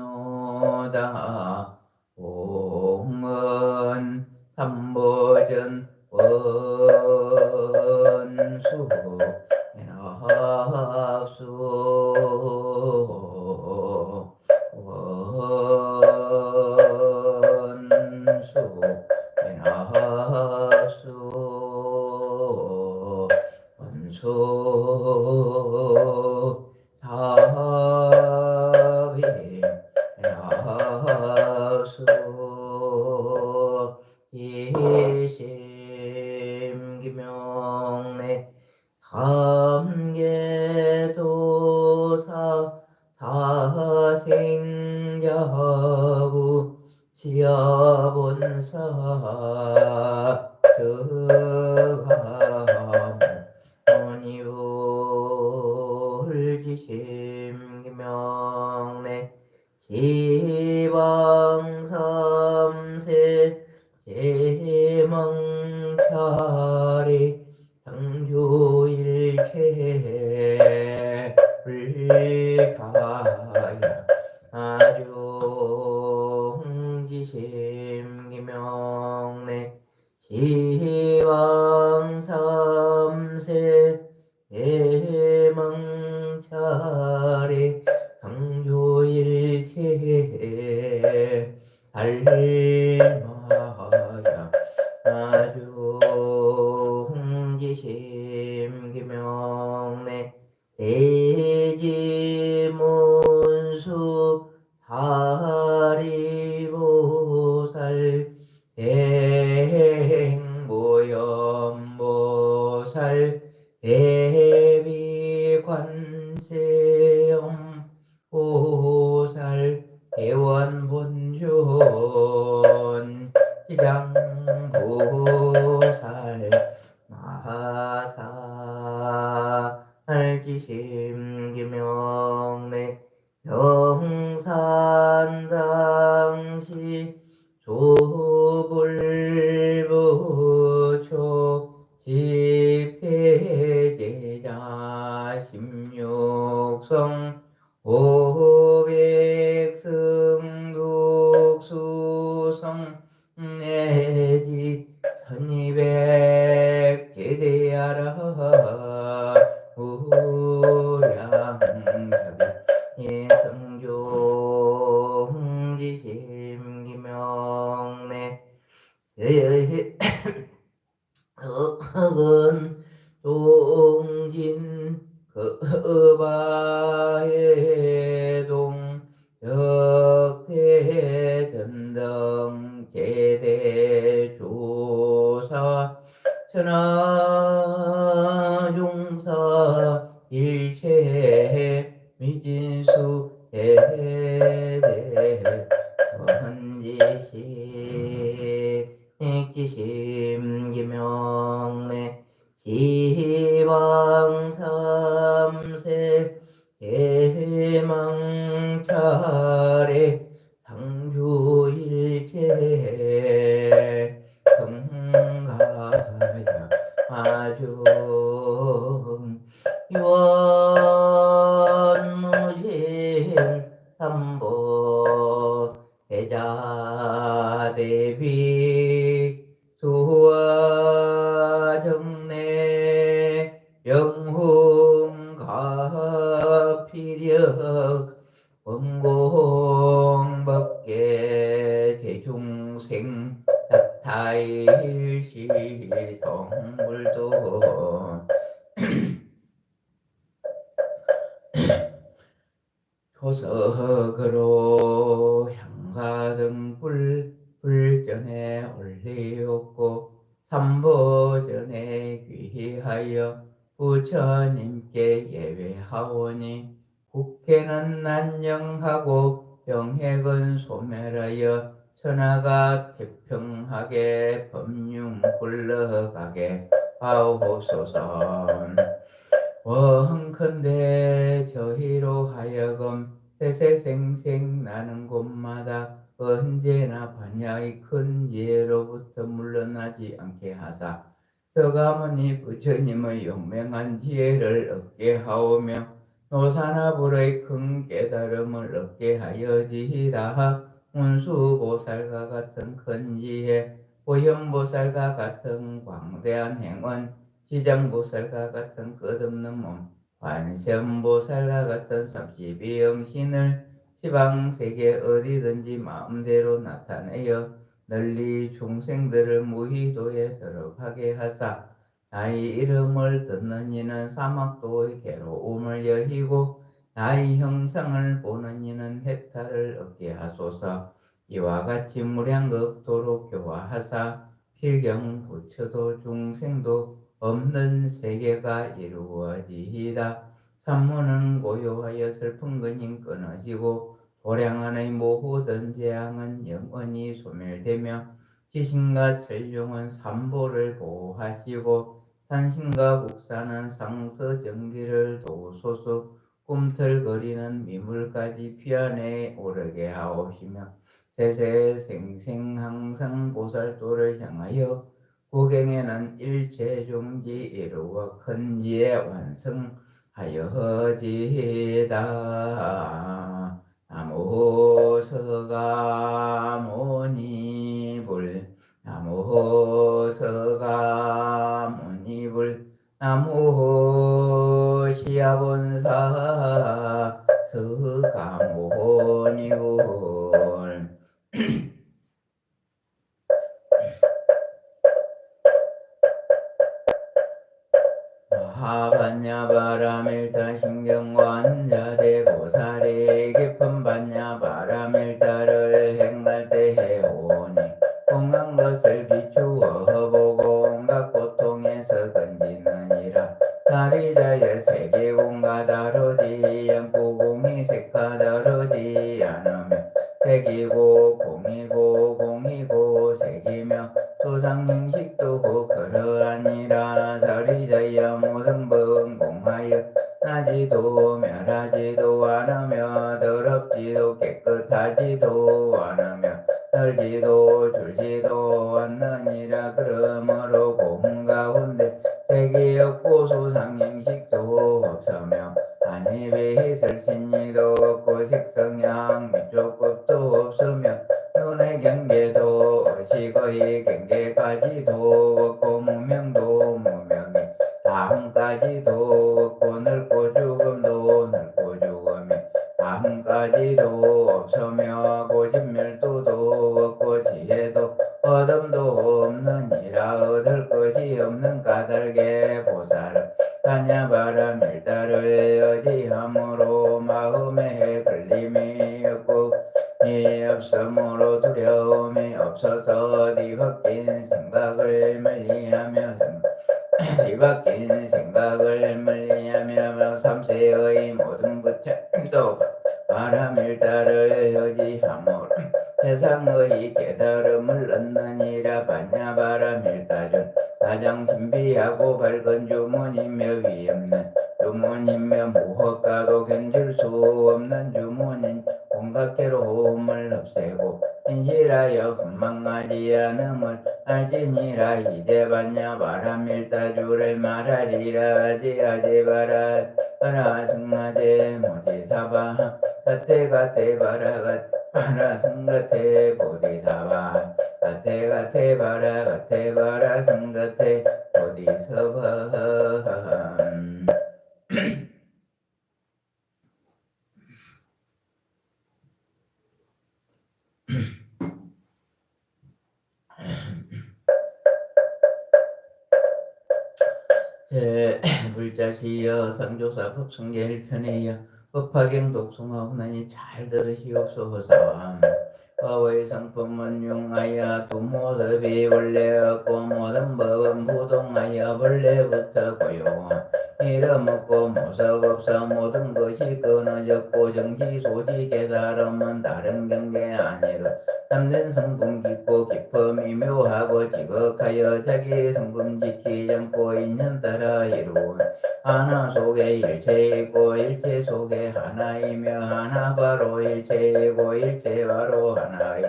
있노다. 공은 삼보전 원수 합수 원수 합수 원수 답이 합수 이심기명내 삼계도사 사생자부 시야본사 서가모니불지심기명내 지방삼세 제망차리 당조일체 불가야 아룡지심기명내 지방삼세 대망차례 당조일체 달마야 아중지심기명내 대지문수 사리보살 대행보연보살 대비관세음 보살 대원본존 시장보살 마사알지심기명내 영산당시 조불부초 십태제자 십육성 오백승독수성 내지 천이백 제대하라 우량자비 예성종지심기명내 흑은 동진 거바해동 역대전등 제대조사 천하종사 일체 미진수 대대 선지시 액지심기명내 지방삼세 대망차례 당주일체 성가야 아중 유원무진 삼보 대자대비 수화정내 영훈가피력 원공법계 제중생 다타일시 성불도 조석으로 향가등 불전에 올리었고 삼보전에 귀하여 부처님께 예배하오니 국회는 난영하고 병핵은 소멸하여 천하가 태평하게 법륜 굴러가게 하옵소서. 원컨대 저희로 하여금 세세생생 나는 곳마다 언제나 반야의 큰 지혜로부터 물러나지 않게 하사 서가모니 부처님의 용맹한 지혜를 얻게 하오며 노사나불의 큰 깨달음을 얻게 하여지이다. 문수보살과 같은 큰 지혜, 보현보살과 같은 광대한 행운, 지장보살과 같은 끝없는 몸, 관세음보살과 같은 32영신을 지방세계 어디든지 마음대로 나타내어 널리 중생들을 무희도에 들어가게 하사 나의 이름을 듣는 이는 사막도의 괴로움을 여히고 나의 형상을 보는 이는 해탈을 얻게 하소서. 이와 같이 무량겁도로 교화하사 필경 부처도 중생도 없는 세계가 이루어지이다. 산문은 고요하여 슬픈 근인 끊어지고 도량안의 모든 재앙은 영원히 소멸되며 지신과 천룡은 삼보를 보호하시고 산신과 국사는 상서정기를 도우소서. 꿈틀거리는 미물까지 피안에 오르게 하옵시며 세세생생 항상 보살도를 향하여 구경에는 일체종지 이루어 큰 지혜 완성하여지이다. 나무 서가모니불 나무 서가모니불 나무 시아본사 서가모니불 마하반야바라밀타 신경관자대고사리 깊은 반야바라밀타를 행할 때 해오니 공한 것을 비추어 보고 온갖 고통에서 건지느니라. 다리자의 세계공과 다르지 않고 공이 색과 다르지 않으며 색이고 공이고 공이고 색이며 소상행식도 곧 그러하니라. 다리자여 모든 법 공하여 나지도 멸하지도 않으며 더럽지도 깨끗하지도 않으며 떨지도 줄지도 않느니라. 그러므로 공 가운데 색이 없고 소상행식도 없으며 안입에 있을 신이도 없고 색성향 미조급도 없으며 눈의 경계도 시거의 경계까지도 없고 무명도 무명이 다음까지도 없고 넓고 죽음도 넓고 죽음이 다음까지도 없으며 고집멸도도 없고 지혜도 어둠도 없느니라. 얻을 것이 없는 까닭에 보살은 반야바라밀타를 의지함으로 마음에 걸림이 없고 이 없으므로 두려움이 없어서 뒤바뀐 생각을 멀리하며 뒤바뀐 생각을 멀리하며 삼세의 모든 부처도 바라밀타를 의지함으로 세상의 깨달음을 얻느니라. 반야바라밀타중 가장 신비하고 밝은 주문이며 위없는 주문이며 무엇과도 견줄 수 없는 주문인 온갖 괴로움을 없애고 진실하여 분망하지 않음을 알지니라. 이제 반야바라밀타주를 말하리라. 아지아지바라 바라 승마제 모지사바 가테가테 바라 바라 승가테 보디사바 가테가테 바라 가테 바라 승가테 보디사바. 제 물자시여 상조사 법성계 1편에여 법화경 독송하오나니 잘 들으시옵소서. 법의 성품은 융하여 두 모습이 원래 없고 모든 법은 부동하여 본래부터 고요 이름 없고 모습 없어 모든 것이 끊어졌고 정지 소지 깨달음은 다른 경계 아니로 참된 성품 깊고 기품이 묘하고 지극하여 자기 성품 지키지 않고 인연 따라 이루어 하나 속에 일체 있고 일체 속에 하나이며 하나 바로 일체이고 일체 바로 하나이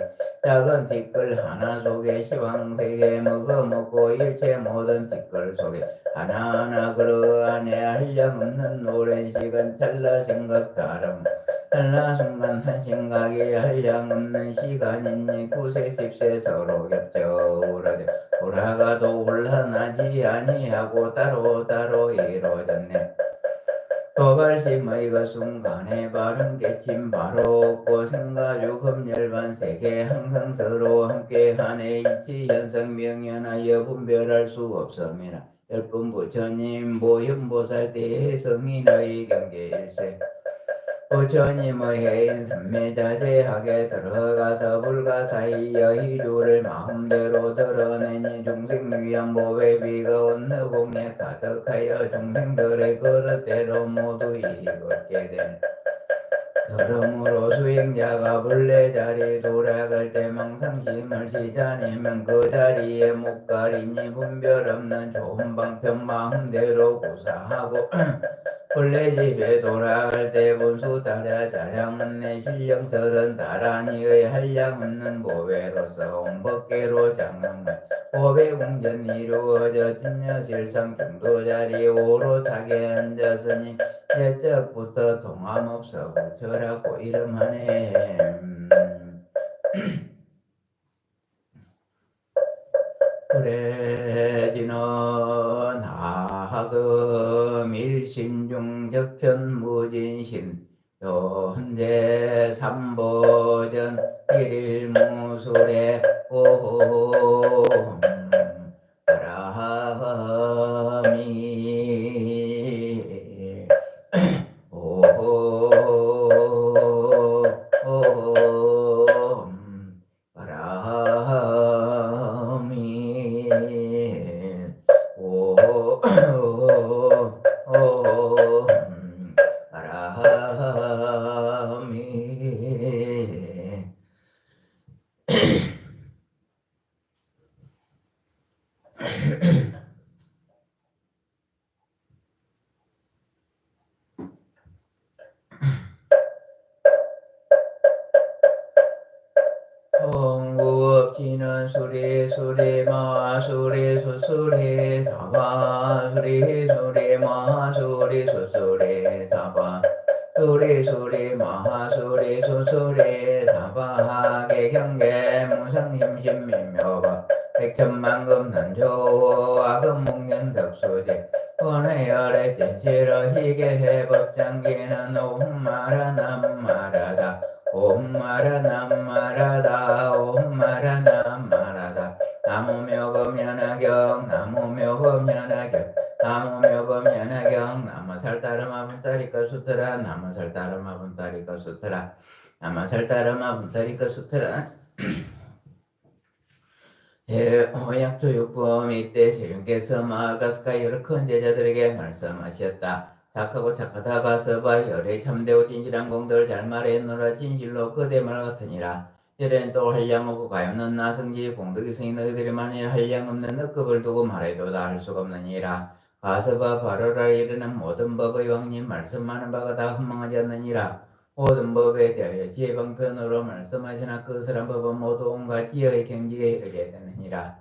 작은 티끌 하나 속에 시황 세계 먹어먹고 일체 모든 티끌 속에 하나하나 그러 안에 한량없는 오랜 시간 찰나 생각 다름 찰나 순간 한 생각이 한량없는 시간이니 구세 십세 서로 겹쳐 돌아가도 올라나지 아니하고 따로 이루어졌네. 도발심의 그 순간에 바른 깨침 바로 없고 생가주 검열반 세계 항상 서로 함께하네 일치 현상 명연하여 분별할 수 없음이나 열분 부처님 보현보살 대성인의 경계일세 부처님의 해인 삼매자제하게 들어가서 불가사의여 희주를 마음대로 드러내니 중생 위한 보배 비가 온느 공에 가득하여 중생들의 그릇대로 모두 이익얻게 되네. 그러므로 수행자가 본래 자리 돌아갈 때 망상심을 시자내면 그 자리에 못 가리니 분별 없는 좋은 방편 마음대로 구사하고 본래 집에 돌아갈 때 본수 따라 자량은 내 신령설은 다란이의 한량 없는 보배로서 온 법계로 장엄한 보배 공전 이루어져 진여실상 중도자리 오롯하게 앉았으니 옛적부터 동함없어 부처라고 이름하네. 그래지는 하금 일신중 저편무진신 현재 삼보전 일일무술에 옴 바람이 홍구업지는 수리 마수리 수수리 사바 수리 마수리 수수리 사바 수리 마수리 수수리 사바 하계경계 무상심심미묘바 백천만금 난조 악음목련 덕수지 원해열의 진실을 희게 해법장기는 옴마라 남마라다 옴마라 남마라다 옴마라 남마라다 나무묘법연화경 나무묘법연화경 나무묘법연화경 나무살따르마 분따리까 수트라 나무살따르마 분따리까 수트라 나무살따르마 분따리까 수트라 제호약조육법 이때 세윤께서 마가스카 여러 큰 제자들에게 말씀하셨다. 착하고 착하다가 서봐 열에 참되고 진실한 공들 잘 말했노라 진실로 그대 말 같으니라. 열에는 또 한량없고 가엾는 나성지 공덕이 성이 너희들이 만일 한량없는 너급을 두고 말해도 다 할 수가 없느니라. 가서봐 바로라 이르는 모든 법의 왕님 말씀하는 바가 다 흠망하지 않느니라. 모든 법에 대하여 지혜방편으로 말씀하시나 그 사람 법은 모두 온갖 지혜의 경지에 이르게 되느니라.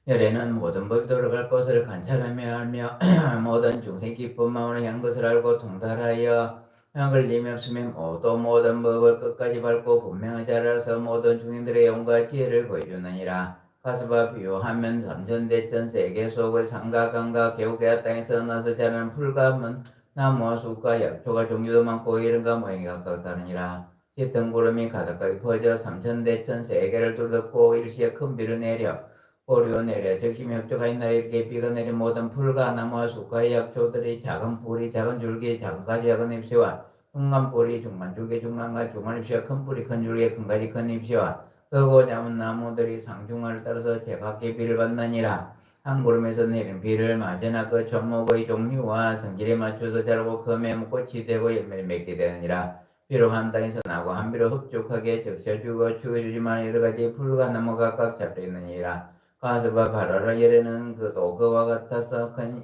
열에는 모든 법이 돌아갈 것을 관찰하며 알며 모든 중생 기쁜 마음으로 향 것을 알고 통달하여 걸림이 없으면 모든 법을 끝까지 밟고 분명하지 알아서 모든 중생들의 온갖 지혜를 보여주느니라. 가스바 비유하면 삼천대천 세계 속의 상가 강가 개우개와 땅에서 나서 자라는 풀감은 나무와 숲과 약초가 종류도 많고 이름과 모양이 각각 다르니라. 짙은 구름이 가득하게 퍼져 삼천대천 세계를 둘러고 일시에 큰 비를 내려 보리오 내려 적심이 협조가 날에 이렇게 비가 내린 모든 풀과 나무와 숲과 약초들이 작은 뿌리 작은 줄기 작은 가지 작은 잎새와 중간 뿌리 중간 줄기 중간 가지 중간 잎새와 큰 뿌리 큰 줄기 큰 가지 큰 잎새와 크고 작은 나무들이 상중하를 따라서 제각기 비를 받느니라. 한 구름에서 내린 비를 맞으나 그 종목의 종류와 성질에 맞춰서 자라고 금에 꽃이 되고 열매를 맺게 되느니라. 비록 한 땅에서 나고 한 비로 흡족하게 적셔주고 죽여주지만 여러가지 풀과 나무가 각각 잡혀있느니라. 가서봐 바라라 열에는 그도 그와 같아서 큰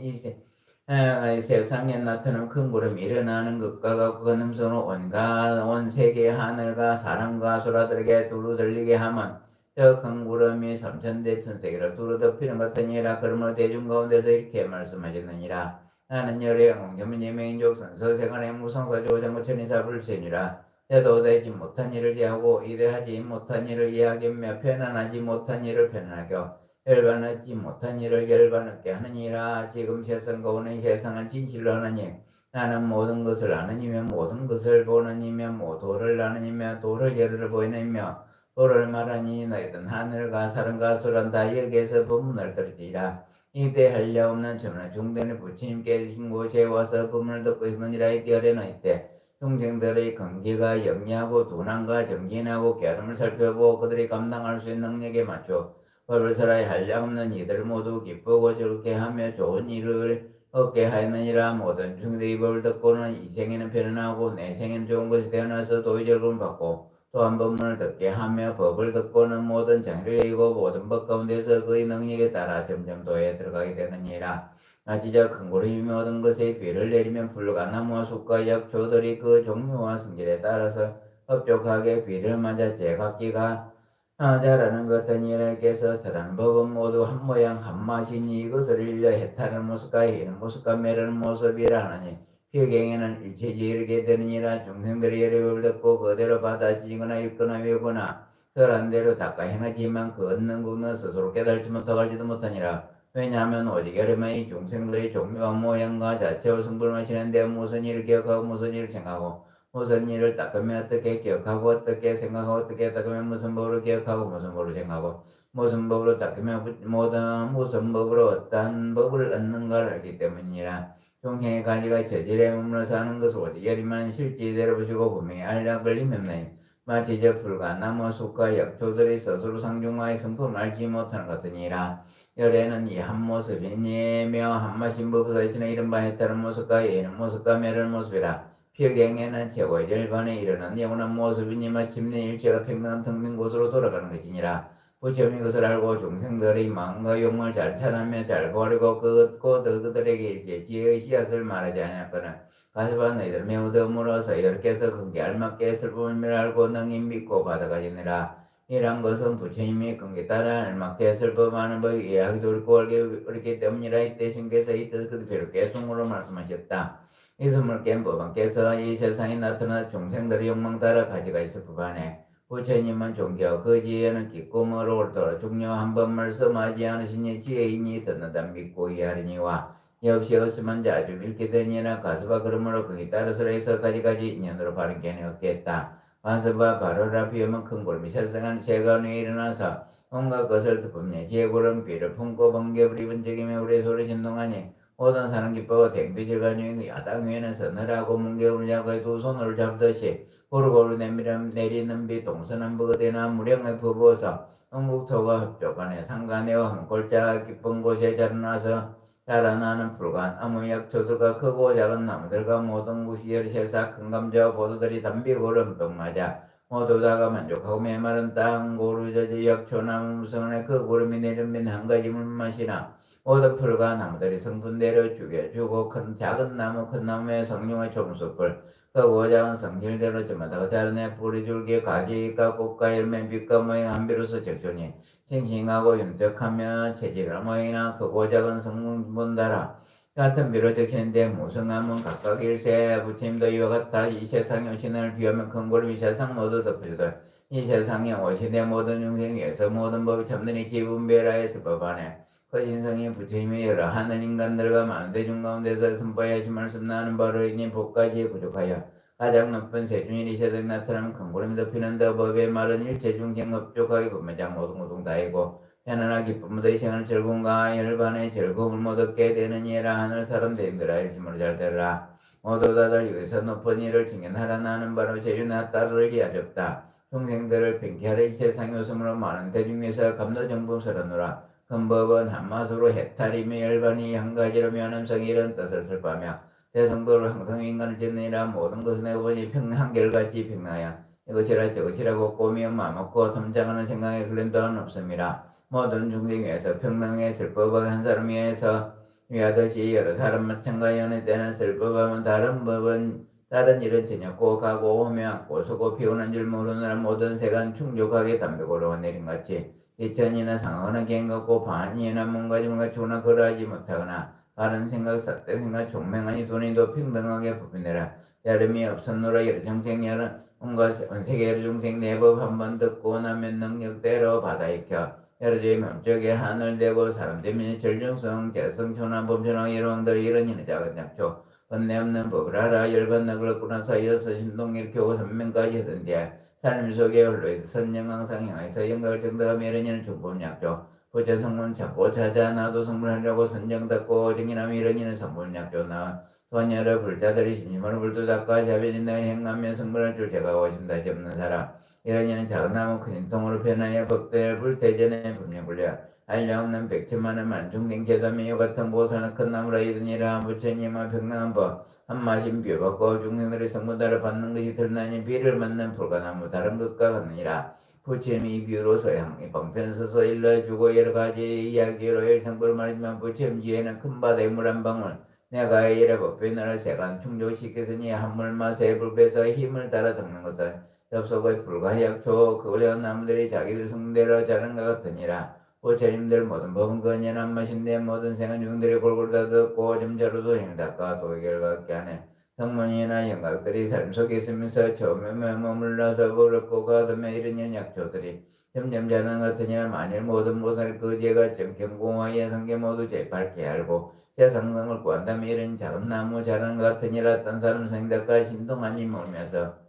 세상에 나타난 큰 구름이 일어나는 것과 같고 그 음성으로 온 세계 하늘과 사람과 소라들에게 두루 들리게 하면 저 큰 구름이 삼천대 천세기를 두루덮이는 같으니라. 그러므로 대중 가운데서 이렇게 말씀하셨느니라. 나는 열의 공전문의 맹인족 선서생활의 무성사조 정부천이사 불세니라. 때도 되지 못한 일을 제하고 이대하지 못한 일을 이해하겠며 편안하지 못한 일을 편안하게 열반하지 못한 일을 열반하게 하느니라. 지금 세상과 오는 세상은 진실로 하나님. 나는 모든 것을 아는 이며 모든 것을 보는 이며 도를 아는 이며 도를 예를 보이는 이며 도를 말하니 너희는 하늘과 사람과 소란 다 여기에서 법문을 들으리라. 이때 한량 없는 천하 중대의 부처님께 계신 곳에 와서 법문을 듣고 있느니라. 이때 어려는 이때 중생들의 근기가 영리하고 둔함과 정진하고 깨름을 살펴보고 그들이 감당할 수 있는 능력에 맞춰 법을 설하여 한량 없는 이들 모두 기쁘고 즐겁게 하며 좋은 일을 얻게 하였느니라. 모든 중생들이 법을 듣고는 이 생에는 편안하고 내 생에는 좋은 것이 되어나서 도의 즐거움을 받고 또한 법문을 듣게 하며 법을 듣고는 모든 장애를 이기고 모든 법 가운데서 그의 능력에 따라 점점 도에 들어가게 되느니라. 아지저 큰 구름이 모든 것에 비를 내리면 불과 나무와 숲과 약초들이 그 종류와 성질에 따라서 흡족하게 비를 맞아 제각기가 자라는 것은 이들께서 설한 법은 모두 한 모양 한 맛이니 이것을 일러 해탈하는 모습과 희는 모습과 매라는 모습이라 하나니 필경에는 일체지 이르게 되느니라. 중생들이 예법을 듣고 그대로 받아지거나 읽거나 외우거나 설한 대로 닦아 행하지만 그 얻는 국는 스스로 깨달지 못하지도 못하니라. 왜냐하면 오직 여름의 중생들의 종류와 모양과 자체와 성분을 마시는데 무슨 일을 기억하고 무슨 일을 생각하고 무슨 일을 닦으면 어떻게 기억하고 어떻게 생각하고 어떻게 닦으면 무슨 법으로 기억하고 무슨 법으로 생각하고 무슨 법으로 닦으면 무슨 법으로 어떠한 법을 얻는가를 알기 때문이라. 종생의 가지가 저질에 머물러 사는 것을 오직 여리만 실지대로 보시고 분명히 알라 걸림없나니 마치 저 풀과 나무 숲과 약초들이 스스로 상중하의 성품을 알지 못하는 것 같으니라. 열에는 이 한 모습이니며 한 맛인 법에서 지나 이른바 해탈한 모습과 예는 모습과 매라는 모습이라. 필경에는 최고의 절반에 이르는 영원한 모습이니 마침내 일체가 평등한 텅빈 곳으로 돌아가는 것이니라. 부처님이 그것을 알고 중생들의 마음과 욕망을 잘 차단하며 잘 버리고 그들에게 일체 지혜의 씨앗을 말하지 아니하거늘 가서봐 너희들 매우 덤으로서 여러께서 근기 알맞게 슬픔을 알고 능히 믿고 받아가지니라. 이란 것은 부처님이 근기 따라 알맞게 슬픔하는 법이 이해하기도 어렵고 알기 어렵기 때문이라. 이때 신께서 이 뜻 그대로 계속으로 말씀하셨다. 이 스물 깬 법안께서 이 세상에 나타나 중생들의 욕망 따라 가지가 있을 법하네. 부처님은 종교 그 지혜는 기꿈으로 옳도록 중요한 법 말씀하지 않으시니 지혜인이 듣는다 믿고 이해하리니와 역시 없으면 자주 읽게 되니라. 가서봐 그러므로 거기 따라서 해서 가지가지 인연으로 바른 견이 없겠다. 가서봐 바로라 비오면 큰 구름이 세상한 세간에 일어나서 온갖 것을 덮으며 지혜구름 비를 품고 번개불이 번쩍이며 우리 소리 진동하니 모든 사람 기뻐 댕비질 간유인 야당 위에는 서늘하고 뭉게울을 잡고 두 손을 잡듯이 고루고루 내리는 비 동서남북 어디나 무령에 부부어서 응국토가 흡족하네. 상간에와 골짜 깊은 곳에 자라나는 붉은 나무약초들과 크고 작은 나무들과 모든 곳이 열세사 큰 감자와 보도들이 담비고를 흠뻑 맞아 모두 다가 만족하고 메마른 땅 고루저지 약초나무 무성원에 그 구름이 내린 한 가지 물맛이나 모든 풀과 나무들이 성분대로 죽여주고 작은 나무 큰 나무의 성룡의 총숲을 크고 작은 성질대로 저마다 자라내 뿌리 줄기 가지가 꽃과 열매 빛과 모양 한 비로소 적존이 싱싱하고 윤택하며 체질이나 모양이나 크고 작은 성분 따라 같은 비로 적히는데 무성함은 각각 일세. 부처님도 이와 같아 이 세상에 오시는 비오면 큰 구름이 세상 모두 덮어주다. 이 세상에 오시되 모든 중생 위에서 모든 법이 참되니 지분별하여서 법안에 그 신성이 부처님이 여러 하늘 인간들과 많은 대중 가운데서 선포하신 말씀 나는 바로 이니 복까지 부족하여 가장 높은 세준일이 세상에 나타나면 큰 구름이 덮이는 더 법의 말은 일체 중생 업족하게 분매장 모동모동 다이고 편안하게 기쁨으로 이 생을 즐거움과 열반의 즐거움을 못 얻게 되는 이라. 하늘 사람 대인들아 일심으로 잘 들으라. 모두 다들 여기서 높은 일을 증언하라. 나는 바로 제주나 따르를 이하졌다. 중생들을 팽쾌하려 이 세상에 오심으로 많은 대중 위에서 감로정범스러노라. 큰 법은 한마디로 해탈이며 열반이 한 가지로 면함성이 이런 뜻을 설파하며 대성도를 항상 인간을 짓느니라. 모든 것은 내가 보니 한결같이 평등하여 이것이라 저것이라고 꼬미어 마먹고 탐장하는 생각에 걸린 바는 없음이라. 모든 중생 위에서 평등에 슬법을 한 사람 위에서 위하듯이 여러 사람 마찬가지 어느 때는 슬법하면 다른 법은 다른 일은 저녁고 가고 오며 앉고 서고 피곤한 줄 모르느라 모든 세간 충족하게 담배고로 내린 같이 이천이나 상하거나 갱 같고 반이나 몸가짐과 주나 걸어하지 못하거나 바른 생각 삿대 생각 종맹하니 돈이도 평등하게 부피내라. 여름이 없었노라. 여러 정생 여름 온갖 세계 여러 중생 내법 한번 듣고 나면 능력대로 받아익혀 여러주의 멈쪽에 하늘 대고 사람 되면 절중성 재성 초나 범천왕 여러왕들 이런 이는 작은 약초 번뇌 없는 법을 알아 열반나 그렇구나 사이어서 신동 일으켜고 선명까지 하던데 삶 속에 홀로에서 선영 항상 행하여서 영각을 정덕하며 이런 이는 중범약조 부처 성문 찾고 찾아 나도 성문하려고 선정 닫고 정인하며 이런 이는 성문약조 나 소녀를 불자들이 신심으로 불도 닦아 자비진다 행하며 성문할 줄 제가 오신다 없는 사람 이런 이는 작은 나무 큰 인통으로 변하여 법대를 불태전에 분명불려 한량없는 백천만의 만중생 제도며 같은 보살은 큰 나무라 이르니라. 부처님은 평등한 법 한마신 뷰받고 중생들의 성문달을 받는 것이 드러나니 비를 맞는 불가나무 다른 것과 같느니라. 부처님이 이 비유로서 방편 서서 일러주고 여러가지 이야기로 일성불 말하지만 부처님 뒤에는 큰 바다의 물 한 방울 내가 이래 법변을 세간 충족시켰으니 한물마 세불배서 힘을 따라 닦는 것은 엽속의 불가약초 그걸려 나무들이 자기들 성대로 자른 것 같으니라. 부처님들 모든 법은 건연한 맛인데 모든 생은 중들이 골골 다 듣고 점자로도 행닦아 도의결과 같게 하네. 성문이나 영각들이 삶 속에 있으면서 처음에 머물러서 어렵고 가슴에 이르는 약초들이 점점 자는 같으니라. 만일 모든 보살 그 죄가 정경공화의 성계 모두 재빨게 알고 세상성을 구한다면 이런 작은 나무 자라는 것 같으니라. 딴 사람 성덕과 신동하니 몰면서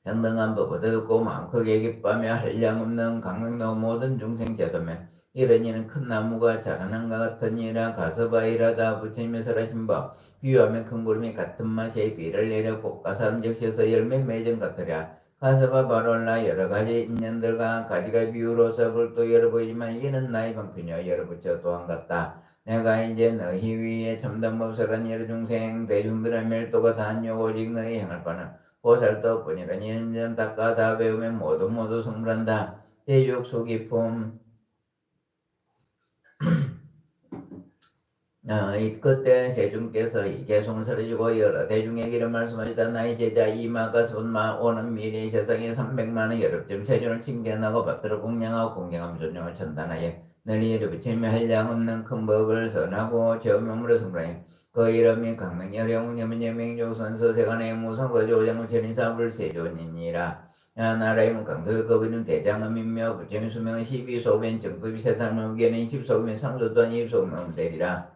평등한 법을 듣고 마음 크게 기뻐하며 한량 없는 강명도 모든 중생 제도며 이런 이는 큰 나무가 자라는 것 같으니라. 가서바이라다. 부처님의 설하신 법 비유하면 큰 구름이 같은 맛에 비를 내려 꽃가사름 적셔서 열매 맺은 같으랴. 가서바 바로라. 여러가지 인연들과 가지가 비유로서 불도 여러 보이지만 이는 나의 방편이여 여러 부처 또한 같다. 내가 이제 너희 위에 참담법설한 여러 중생 대중들의 멸도가 다하뇨. 오직 너희 행할 바는 보살도 뿐이라니 연전 닦아 다 배우면 모두 성불한다. 대육 소기품 그때 세중께서 이 개송을 설해주고 여러 대중에게 이런 말씀하시다. 나의 제자 이마가 손마 오는 미래 세상에 300만의 여럽점 세존을 칭견하고 받들어 공양하고 공경하며 존경을 천단하여 널리 이르 부처님의 한량 없는 큰 법을 선하고 제어명물을 성불하여 그 이름이 강명열영 여명조선서 세간의 무상서조 오장을 천인사불 세존이니라. 나라의 강도의 거부는 대장음이며 부처님 수명은 12소변 정법이 세상을 무게는 10소변 상조 또한 20소변 되리라.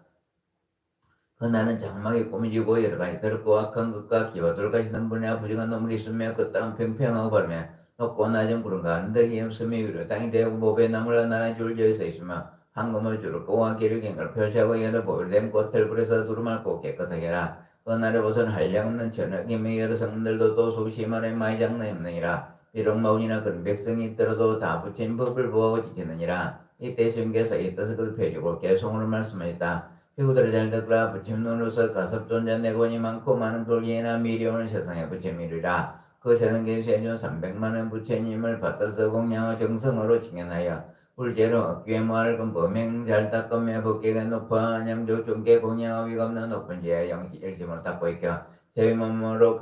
그날은 장막이 꾸미지고 여러가지 더럽고 악한 것과 기와 돌가시는 분야 부정한 놈을 있으며 그 땅은 평평하고 바르며 높고 낮은 구름과 언덕이 없으며 위로 땅이 되고 보배 나무라 나라 줄지어 서 있으며 황금을 주를 꼬와 길을 갱을 표시하고 여러 보일된 꽃을 불에서 두루마고 깨끗하게 해라. 그날에 보선 한량없는 저녁이며 여러 성들도 또 수십 만의 많이 장르였느니라. 비록 마운이나 그런 백성이 있더라도 다 부처님 법을 보하고 지키느니라. 이때 스님께서 이 뜻을 그들 펴주고 개송으로 말씀하셨다. 피구들을 잘 듣거라. 부처님 눈으로서 가섭존자 내권이 많고 많은 돌기나 미련을 세상에 부처님이리라. 그 세상에 세존 300만원 부처님을 받들어서 공양하고 정성으로 칭연하여 불제로 얻기에 모할금 범행 잘 닦으며 법계가 높아 양조 중계 공양하고 위없는 높은 지에 영시 일심으로 닦고 있겨 제 몸으로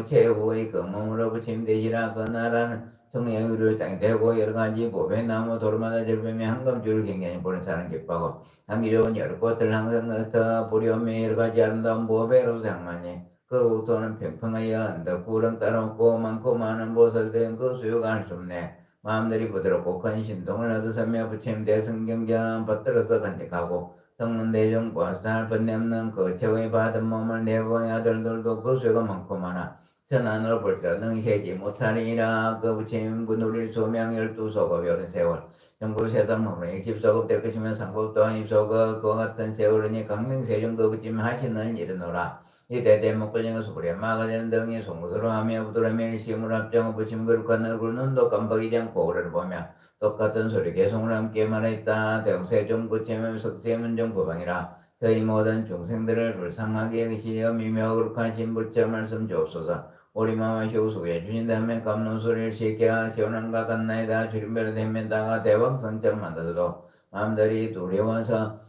최후의 그 몸으로 부처님 되시라. 그 나라는 성령의를 땅이 되고 여러가지 보배 나무 도로마다 절벽에 한금줄을 굉장히 보는 사람 기뻐하고 향기 좋은 여러 꽃들 항상 흩어 부려오며 여러가지 아름다운 보배로 장만이 그 국토는 평평하여 언덕 구렁 따라없고 많고 많은 보살들은 그 수요가 할 수 없네. 마음들이 부드럽고 큰 신동을 얻으며 부처님 대성경전 받들어서 간직하고 성문 대중 보살 번뇌 없는 그 최후의 받은 몸을 내보의 아들들도 그 수요가 많고 많아 선안으로 볼지라 능세지 못하리라. 그 부처님 그 누릴 소명 12소급 여른 세월 정부 세상 몸으로 10소급 될 것이며 상급 또한 10소급 그와 같은 세월이니 강명세중 그 부처님 하시는 일이노라. 이때 대목걸린 수불에 마가전 등이 송구스러 하며 부드러며 일심을 합정하고 부처님 거룩한 얼굴 눈도 깜빡이지 않고 오래를 보며 똑같은 소리 개송을 함께 말했다. 대웅세종 부처님 석세문종 부방이라. 저희 모든 중생들을 불쌍하게 여기시어 미묘 거룩한 신불처 말씀 주옵소서. 우리 마마시오 수에 주신다면 감론 소리를 쉽게 시원함과 같나이다. 주림별을 대면다가 대왕성처럼 만들어도 마음들이 두려워서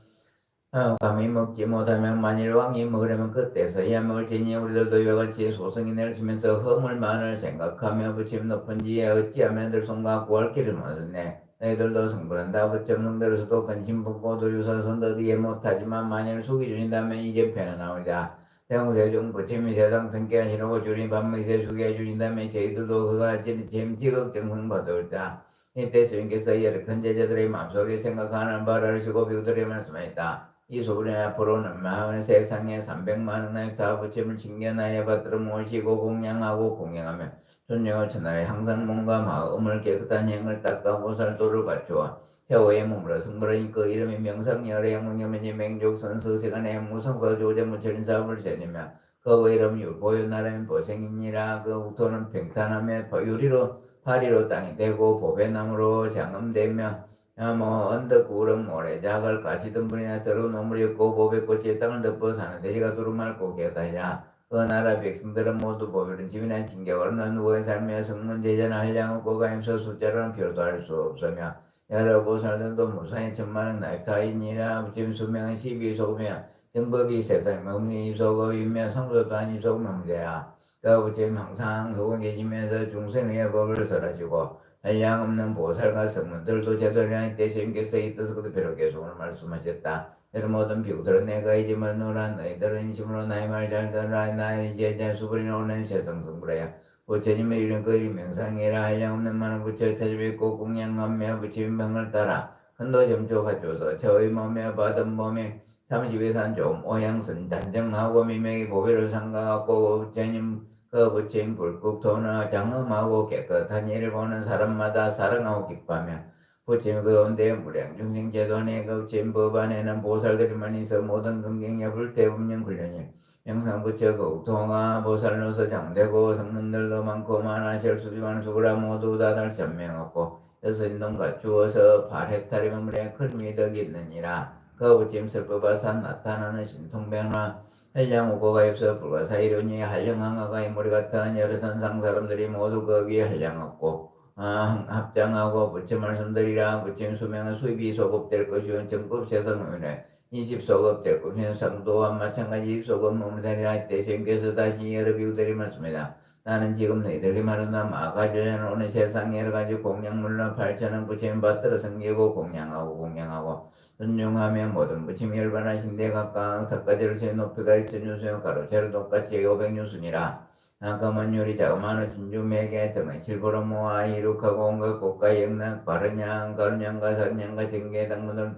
감히 먹지 못하면 만일 왕이 먹으려면 그때서야 먹을지니 우리들도 이와 같이 소승인을 치면서 허물만을 생각하며 부침 높은 지에 어찌하면 들손과 구할 길을 못했네. 너희들도 성불은 다 부처 성들에서도 근심 품고 도주사 선더디에 못하지만 만일 속이 주신다면 이제 편안하오리다. 대웅세중 부침이 세상 편께 하시려고 주님 반명세 수게 해주신다면 저희들도 그가 지극 정성 받을다. 이때 스님께서 이를 큰 제자들의 마음속에 생각하는 바를 시고 비우들의 말씀하였다. 이 소리는 앞으로는 마을 세상에 300만 원의 다부침을 징견하여 받들어 모시고 공양하고 공양하며 존경을 천하에 항상 몸과 마음을 깨끗한 행을 닦아 보살도를 갖추어 태호에 머물러 승부르니 그 이름이 명상열의 영웅여면이 맹족 선수 세간의 무성서 조제무철인 사업을 세우며 그 이름 유보유 나라면 보생이니라. 그 우토는 평탄하며 유리로 파리로 땅이 되고 보배나무로 장엄되며 언덕 구름 모래 작을 가시던 분이나 더러운 오물이었고 보배꽃이 땅을 덮어 사는 돼지가 두루 맑고 개다야. 그 나라 백성들은 모두 보배는 집이나 진격을 누구의 삶에 성문 제자나 한량없고 가임서 숫자로는 표도 할 수 없으며 여러 보살들도 무사히 천만은 날타이니라. 부침 수명은 12소며 정법이 세상에 머무니 입소급이며 성소도 한 입소급 머무려야. 그 부침 항상 그곳 계시면서 중생의 법을 설하시고 한량 없는 보살과 성문들도 제도리하니 때 주님께서 이 뜻을 그대로 계속 오늘 말씀하셨다. 여러 모든 비구들은 내가 이 짐을 누라 너희들은 인심으로 나의 말 잘 들으라. 나의 이제 수불이 오는 세상 성불이야. 부처님의 이름 그 이름 명상이라. 한량 없는 많은 부처 타집있고 공양하며 부처님 명을 따라 큰도 점조하줘서 저의 몸에 받은 몸에 32산 좀 오양선 단정하고 미명이 보배를 상가하고 부처님 그 부처님 불국토나 장엄하고 깨끗한 일을 보는 사람마다 사랑하고 기뻐하며 부처님 그 가운데 무량 중생 제도안에 그 부처님 법안에는 보살들만 있어 모든 긍경에 불태분명 훈련이 영상 부처 그 통화 보살로서 장되고 성문들도 많고 많아실 수지만 수구라 모두 다들 전명하고 여섯인동 갖추어서 발해탈이 머무에 큰 미덕이 있느니라. 그 부처님 설법화산 나타나는 신통변화 한량우고가 입서 불가사이르니 한량항아가 머리 같은 여러 선상 사람들이 모두 그 위에 한량없고 합장하고 부처 말씀드리라. 부처 수명은 수입이 소급될 것이온 정법 세상의네 20소급될 것이온 상도와 마찬가지 20소급 머무르리라. 이때 주님께서 다시 여러 비구들이 말씀이다. 나는 지금 너희들에게 말하나 마가전에 오는 세상에 여러가지 공양물로 8천원 부처님 받들어 섬기고 공양하고 존중하며 모든 부침이 열반하신데 각각 닭가지를 제 높이가 1천유수요 가로채로 똑같이 500유순이라. 까만 요리 자그마한 진주매개 등은 실버로 모아 이룩하고 온갖 꽃과 영락 바른양 가른양과 사른양과 정계 당문을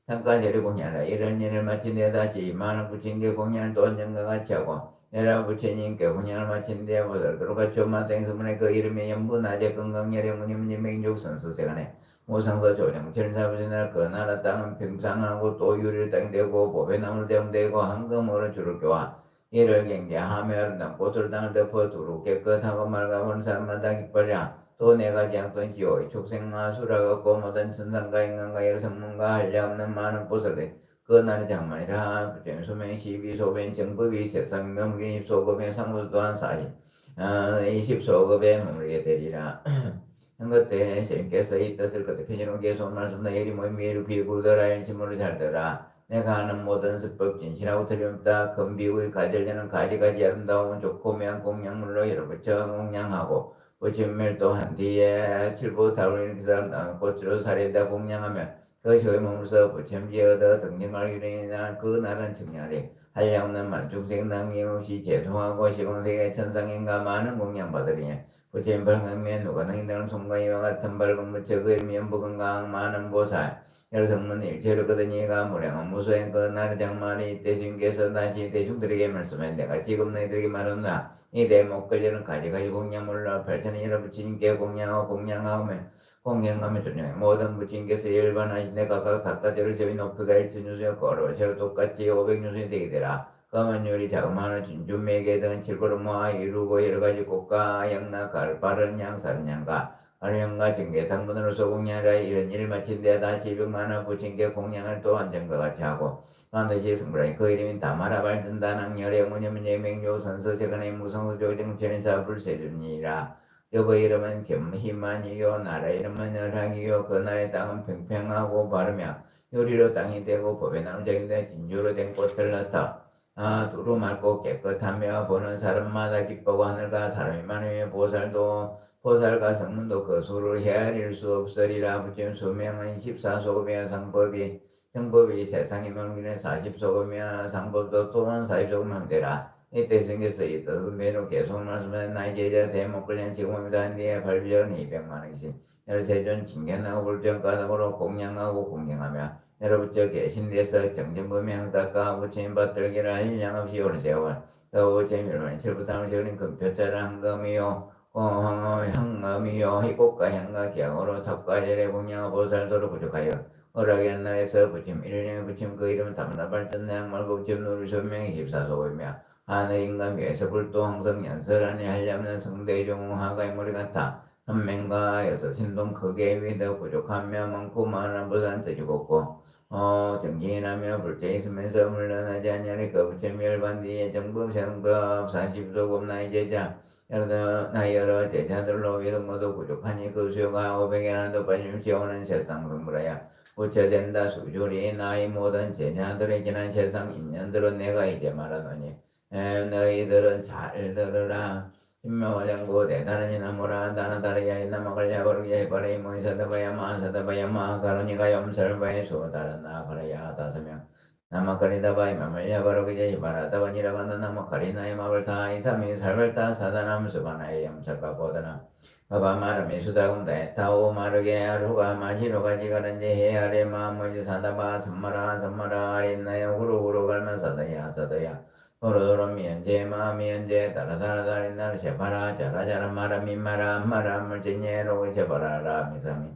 단가제를 공양하라. 이런 일을 마친 뒤에 다시 많은 부친께 공양을 또 언젠가 같이 하고 여러 부처님께 공양을 마친 뒤에 보살도록 같이 오마땡수문에 그 이름이 연부 낮에 건강열의 무님님 맹족 선수세간에 모상서 조정 천사부지나 그 나라 땅은 평상하고 또 유리를 땅되고 보배나무로 대응되고 황금으로 줄을 교와 이를 경계하며 아름다운 꽃을 땅을 덮어 두루 깨끗하고 맑아본 사람마다 기뻐랴. 또 내가 지향던 지옥의 축생과 수라가 모든 천상과 인간과 여러 성문과 한량없는 많은 보살들 그 나라 장만이라. 부처님 수명 12소변 정법이 세상 명리 소급의 상부 또한 20소급에 머무르게 되리라. 그때 주님께서 이 뜻을 그때 편지로 계속 말씀나 이리 모임이 비구더라 일심으로 잘더라. 내가 하는 모든 수법 진실하고 틀림없다. 금비구의 가절되는 가지가지 아름다운 좋고 매한 공양물로 열어붙여 공양하고 부처님을 또한 뒤에 칠보 다루는 그 사람 꽃으로 살에다 공양하며 그 효에 머물서 부처님지 얻어 등정할 유린이나 그 나라는 청량하리. 한량없는 만중생 남김없이 제통하고 시방세계 천상인가 많은 공양받으리니 부처님 발광면 누가 너희들은 손과 이와 같은 밝은 무처 그 이름이 연부건강 많은 보살 여러 성문 일체로 거더니가 무량한 무소행 그 나라 장말이 이때 주님께서 다시 대중들에게 말씀해 내가 지금 너희들에게 말한다. 이 대목 걸려는 가지가지 공양물로 8천원 여러 부처님께 공양하며 존중해 모든 부처님께서 열반하신데 각각 닭가지를 세위 높이가 1천유수여 거로 새로 똑같이 500유수이 되게 되라. 검은 유리 자그마한 진주매개 등 칠보로 모아 이루고 여러가지 꽃과 영락 가을바른 양 사른양과 아령과 정계 당분으로서 공양하라. 이런 일을 마친 데에 다시 200만원 부친께 공양을 또 안전과 같이 하고 반드시 승부라니 그 이름이 다마라 발전다낭 열의 무념은 예명요 선서 세간의 무성서 조정 전인사 불세준이라. 여보 이름은 겸희만이요 나라 이름은 열왕이요 그 나라의 땅은 평평하고 바르며 요리로 땅이 되고 법의 나무적인데 진주로 된 꽃을 낳다. 두루 맑고 깨끗하며 보는 사람마다 기뻐하고 하늘과 사람이 많으며 보살과 성문도 그 수를 헤아릴 수 없으리라. 부처님 수명은 14소급이며 정법이 세상의 명륜에 40소급이며 상법도 또한 40소급 되라. 이때 생겨서 이 뜻은 매로 계속 말씀하신 나의 제자 대목걸련 지금입니다. 니의 발비전 200만 원이신 열세존 칭견하고 불전 가닥으로 공양하고 공경하며 여러분저 계신 데서 정정범행 닦아 부처님 받들기라 일량 없이 오는 세월 부처님 일반 실부담을 지으린 금표자라 한금이요 향금이요 희곡과 향과 기양으로 탑과 절에 공양하고 보살도로 부족하여 허락이란 날에서 부처님 일령의 부처님 그 이름은 담나 발전 양말고 부처님 누를 소명이 십사소이며 하늘인가 위에서 불도 항상 연설하니 하려면 성대종 하가의 머리 같아 선맹과 여섯 신동 크게 위더 부족하며 많고 많은 보단 뜻이고 정진하며 불제 있으면서 물러나지 아니하니 그 부처님 열반 뒤에 정법 세성법 40소급 나의 제자 여러 제자들로 위도 모두 부족하니 그 수요가 500에 하나도 빠짐없이 오는 세상 성불하여 부처된다. 수주리 나의 모든 제자들의 지난 세상 인연들은 내가 이제 말하노니 너희들은 잘 들으라. 신명을량고 대단한 이나무라 다나다리야 이나마걸 야거르기 해바레이 모이사다바야 마사다바야 마가로니가 염설바의 수다른 나가라야 다섯명 나마카리다바이 마물 야거르기 이바라다바니라가는 나마카리나의 마블 다이삼이 살벌다 사다남 수바나의 염설바보다나 바바마르미 수다군다에 타오 마르게 아루가 마시로가 지가른지 헤아레 마무지 사다바 선마라 아린나야 후루후루 갈면 사다야 도로도로 미연제 마미연제 따라따라다리 나를 제바라 자라자라 마라 물진예로 제바라라 미사미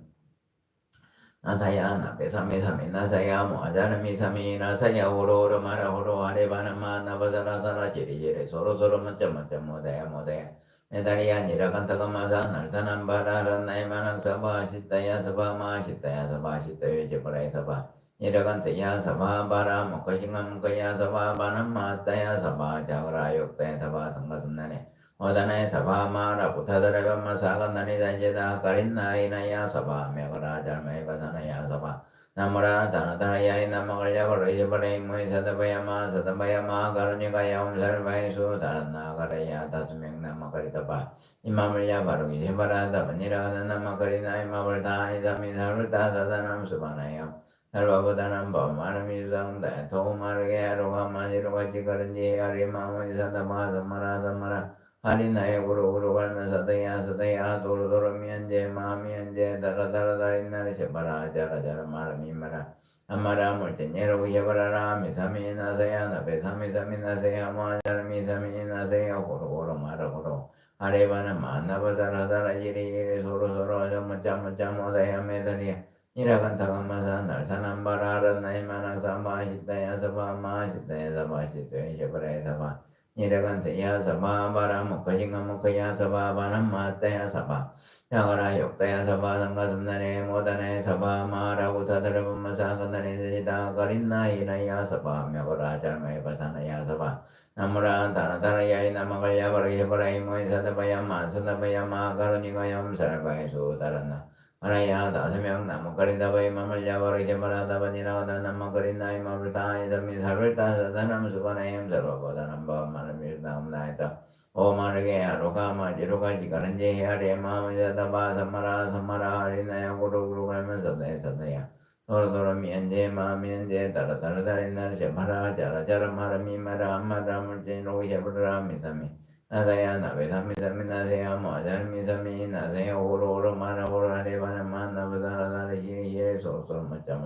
나사야 나베사미사미 나사야 모아자르 미사미 나사야 호로호로 마라 호로 아레바나마 나바다라다라 지리지리 소로소로 멋져 모대야 메다리야 니라간다가 마사 날사남바라라 나이마낭 사바 시다야 사바 마시다야 사바 시다야 제바라야 사바 니라간다야 사바 바라 목가싱가 목가야 사바 바남 마다야 사바 자그라 욕다야 사바 상가슴나네 오다나야 사바 마라 부타다라바 마사간나니 단제다 가린나이나야 사바 메가라 잘마이 바사나야 사바 나무라 다나다라야 나마갈야 거르이 바레이 모이 사다바야 마 가르니가야 엄살바이수 다란나 가라야 다수명 나마가리다바 이마물야 바루기 제바라다 바니라가나 나마가리나 이마불 다 이삼이 살불 다 사다남 수바나요 살바보다는 범마름이 수상다 도마르게 하루가 마지로가 지가른지 아리마무이 사다바 선마라 하리나의 구루구루 갈면서 서대야 도로도로 미연제 마미연제 다라다라다리 나리 제바라 자라자라 마라 아마라 물진예로 예바라라 미사미 나세야 나베사미 나세야 마자르미 사미 나세야 호로호로 마라호로 아레바는 마나바다라다라 지리지리 소로소로 저무짜 모다야 메다리야 이라간타가마사 날사남바라라 나이마나사 마시다야 사바 마시다야 사바시도야 제바라야 사바 니라간타야 사바 바라 목가싱가 사바 바남 마다야 사바 자가라 욕다야 사바 상가슴나네 모다네 사바 마라고 다들어보면서 간다네 세지다 가린나 이나야 사바 мя거라 잘마이 바사나야 사바 나무라 다나다라야 이나마갈야 바라게 바라이 모이사다바야 마사다바야 마가로니가 염살바이 수다란나 아라야 다섯명 나무가리다바이 마물야 바라게 바라다바니라가다 나무가리나이 마불다 이담이 살불다 사다남 수바나이 염살바보다남 바마는 밀다음나이다 오마르게 하루가 마지로가 지가른지 헤아레 마무자다바 선마라 하리나야 구루구루 갈면서 내서다야 도로도로 미연제 마미연제 따라따라다리 나를 제바라 자라자라 마라미 마라 물진로기 제바라 미사미 나사야 나베사미 나세야 모아자르 미사미 나세야 호로호로 마라호로 하레바나 마나바다라다리 지리지리 소로소로 멋져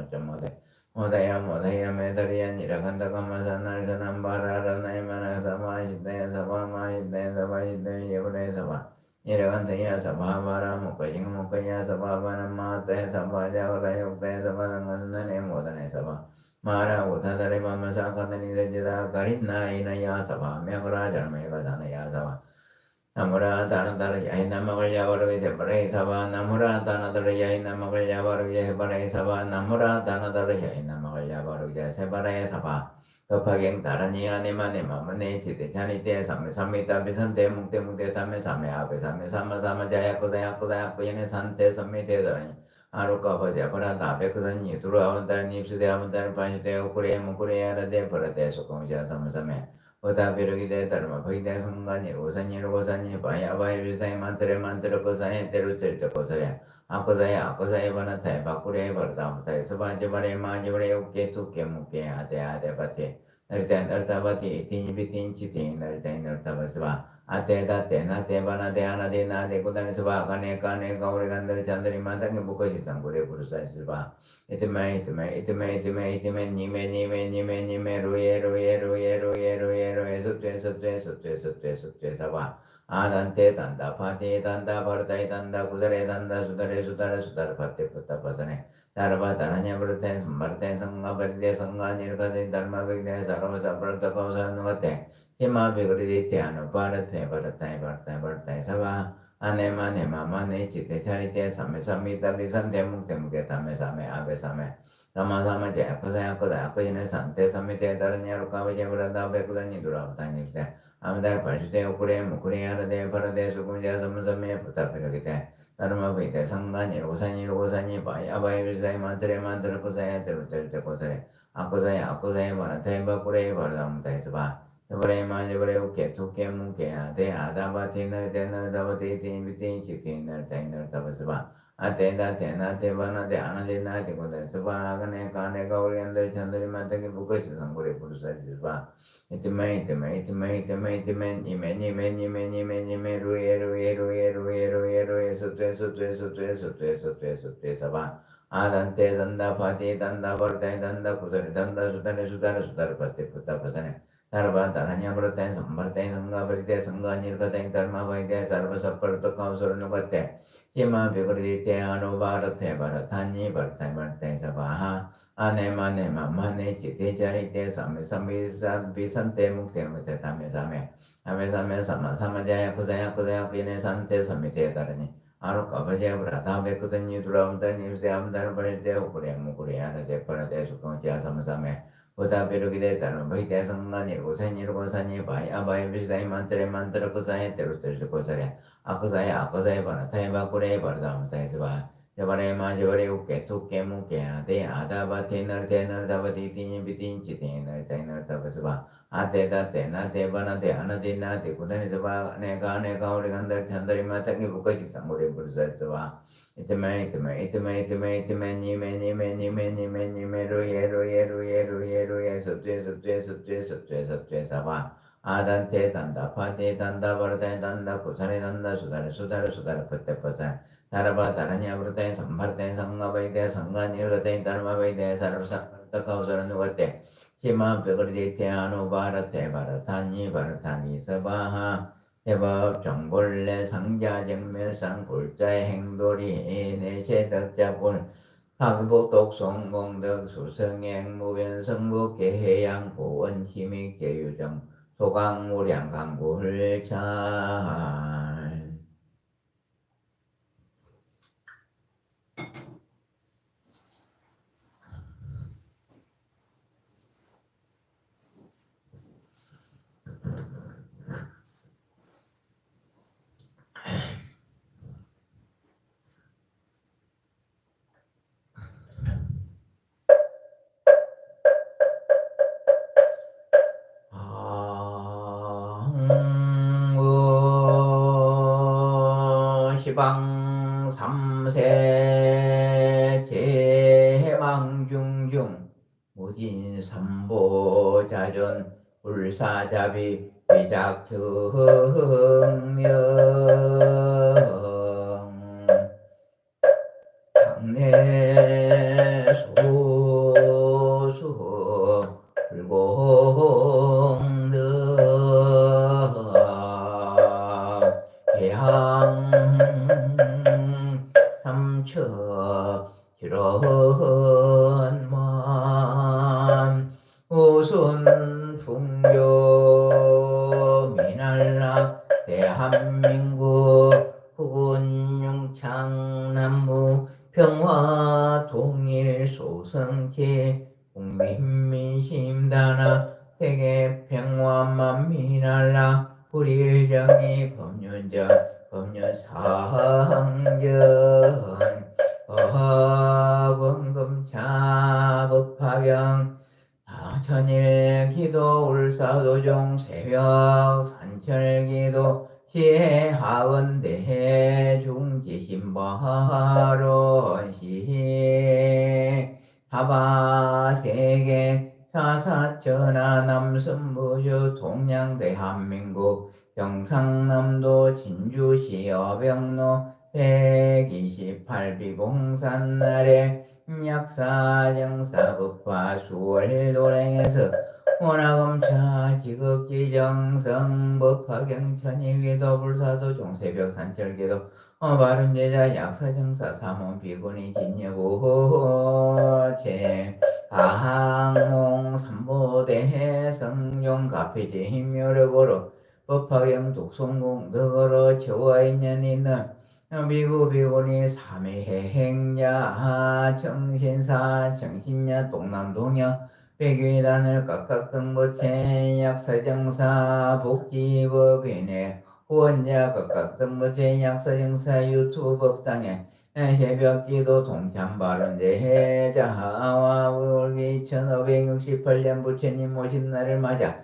모다야 메다리야 니라간다가 마사 날사남바라라 나이마나 사바시다야 사바시다야 예브레 사바 니라간다야 사바바라 목가야 사바바나 마다야 사바자그라 욕다야 사바상가스나네 모다네 사바 마라 우타다레 마마사 카다니 세지다 가린나이나야 사바 메그라 잘메가 다나야 사바 나무라 다나다라 야이나마갈 야바르게 제바레이 사바 나무라 다나다라 야이나마갈 야바르게 제바레이 사바 나무라 다나다라 야이나마갈 야바르게 제바레이 사바 급하경 다라니 아네마네 마마네 지대 자니대 삼메 삼메다 비산대 묵대 묵대 담메 삼메 아베 삼메 삼마 삼마 자야 거자야 거자야 거예네 산대 삼메 대다라니 아루까 버제 버라다 베크선니 두루아원다는 입수대 아문다는 반시대 오쿠레 무쿠레 아라데 버라데 소공자 삼메 삼메 오다 베르기 대다르마 버이대 성간이 오산니 로고산니 바야바이 비사이 만트레 만트레 거사에 때루때르 거사에 아코사에 바나타에 바쿠레 버다무타에 서바지바레 마지바레 우케 투케 무케 아데 아데 바테 날땐 날타바티 티니비틴치티 날땐 날타바스바 아테다 테나테 바나테 아나데 나데 고다니스바 가네 가네 가오레 간들 잔들이 마당에 무거시 상고레 부르사시바 이트메 니메 루에 숫퇴 사바 아단테 단다 파티 단다 버다이 단다 구다레 단다 수다레 파테 푸타 파사네 다르바 다라냐 브르텐 스마르텐 성가 버리데 성가 니르가데 달마 베데 사로사 브르타 카우사는 것테 시마 베그리데 아노 바르타이 사바 아네마네 마마네 지테 차리테 삼메 비산데 묵테 담메 삼메 아베 삼메 사마 제 코사야 코다 코이네 산테 삼메테 다르냐 루카베 브라다 베쿠다니 두라타니세 아무달 발주대 오쿠레 무쿠레 아르데 바르데 수군자 삼삼메 부타페르기테 다르마베이테 상간이 로산이 바야바이 비사이 만트레 코사야 테루테르테 코사레 아코사야 바나타이 바쿠레 바르다무타이스바 여브레 마지브레 우케 투케 무케 아데 아다바티 너르데 다바티 티비티 치티 너르타이 타바스바 아테다 테나테 바나데 아나데 나데 고다스바 가네 가네 가오리 안들 찬들이 마타게 부거시 상고레 부르사지바 이티메 니메 루에 소퇴 사바 아단테 단다 파티 단다 버타이 단다 구다리 단다 수다레 파테 푸타 파사네 다르바 다라냐 버타이 삼버타이 성가 버리데 성가 니르가타이 달마 바이데 사르바 사퍼르토 카우소르노 바테 시마 베그리데 아노바르테 바르타니 버타이 사바하 아네마네 마마네 지테자리테 삼메 비산테 묵테 무테 담메 삼메 사마자야 코자야 그네 산테 삼메테 다르니 아루카 바제 브라다 베크선니 두라움다니 유세 암다르 버리데 오쿠레 무쿠레 아르데 버라데 수공자 삼삼메 보다 베르기데 다르 바이데 성간이 고산이 바이 비사이 만트레 코사에 테루테르 코사레 아코사에 바나타에 바쿠레 버다무타이스바 여바레 마지바레 우케 투케 무케 아데 아다바테 너르다바티 티니비틴치티 너르타이 타바스바 아테다 테나테 바나테 아나데 나테 고다니스바 네가 우리 간들 찬다리 마타기 부카시 상고레 부르사스바 이테메 니메 루에 소퇴 사바 아단테 단다 파테 단다 버다이 단다 고사레 단다 수다레 퍼테 퍼사 다르바 다라냐 브르타이 삼바르타이 상가바이데 상가니르가타이 다르마바이데 사르사르타 카우사르 누가테 시마 베그리데 아노 바르타니 서바하 해법 정벌레 상자정멸상 불자의 행돌이 내체덕자본 항복독 성공덕 수성행 무변성부 개해양 보원 치믹 제유정 소강무량 강불잘 시방 삼세 제해망중중 무진삼보자전 불사자비 위작증명 상내소수 불공덕 해양 삼처 지런만 우순 풍요 미날라 대한민국 후군융창 남부 평화 통일 소성체 국민민심단하 세계 평화만 미날라 불일정이 법륜정 법륜상전 어금금차 법화경 천일 기도 울사도종 새벽 산철기도 시해 하원대해 중지신바론시 하바세계 사사천하 남선무주 동양 대한민국 경상남도 진주시 어병로 128비봉산날에 약사정사법화 수월도랭에서 원화검차 지극지정성 법화경천일기도 불사도 종새벽 산철기도 바른제자 약사정사 사문비군이 진여보호체 아항몽 삼보대해 성종 가피지 힘요력으로 법화경 독송공덕으로 저와인연이는 미구비군이 삼위해행자 정신사 정신야 동남동양 백위단을 각각등보체 약사정사 복지법인의 후원자 각각등보체 약사정사 유튜브법당에 새벽기도 동참발언제해자와 울기 1568년 부처님 오신 날을 맞아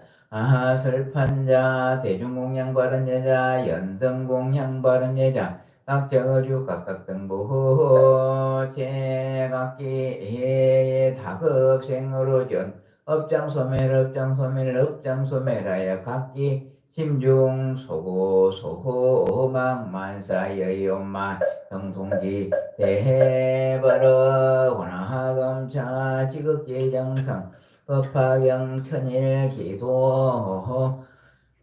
설판자 대중공양발언제자 연등공양발언제자 각저주 각각등부 제각기 다급생으로 전 업장소멸 각기 심중 소고소호 망만사여이엄만 형통지 대해버러 원하검차 지극지정성 법화경 천일 기도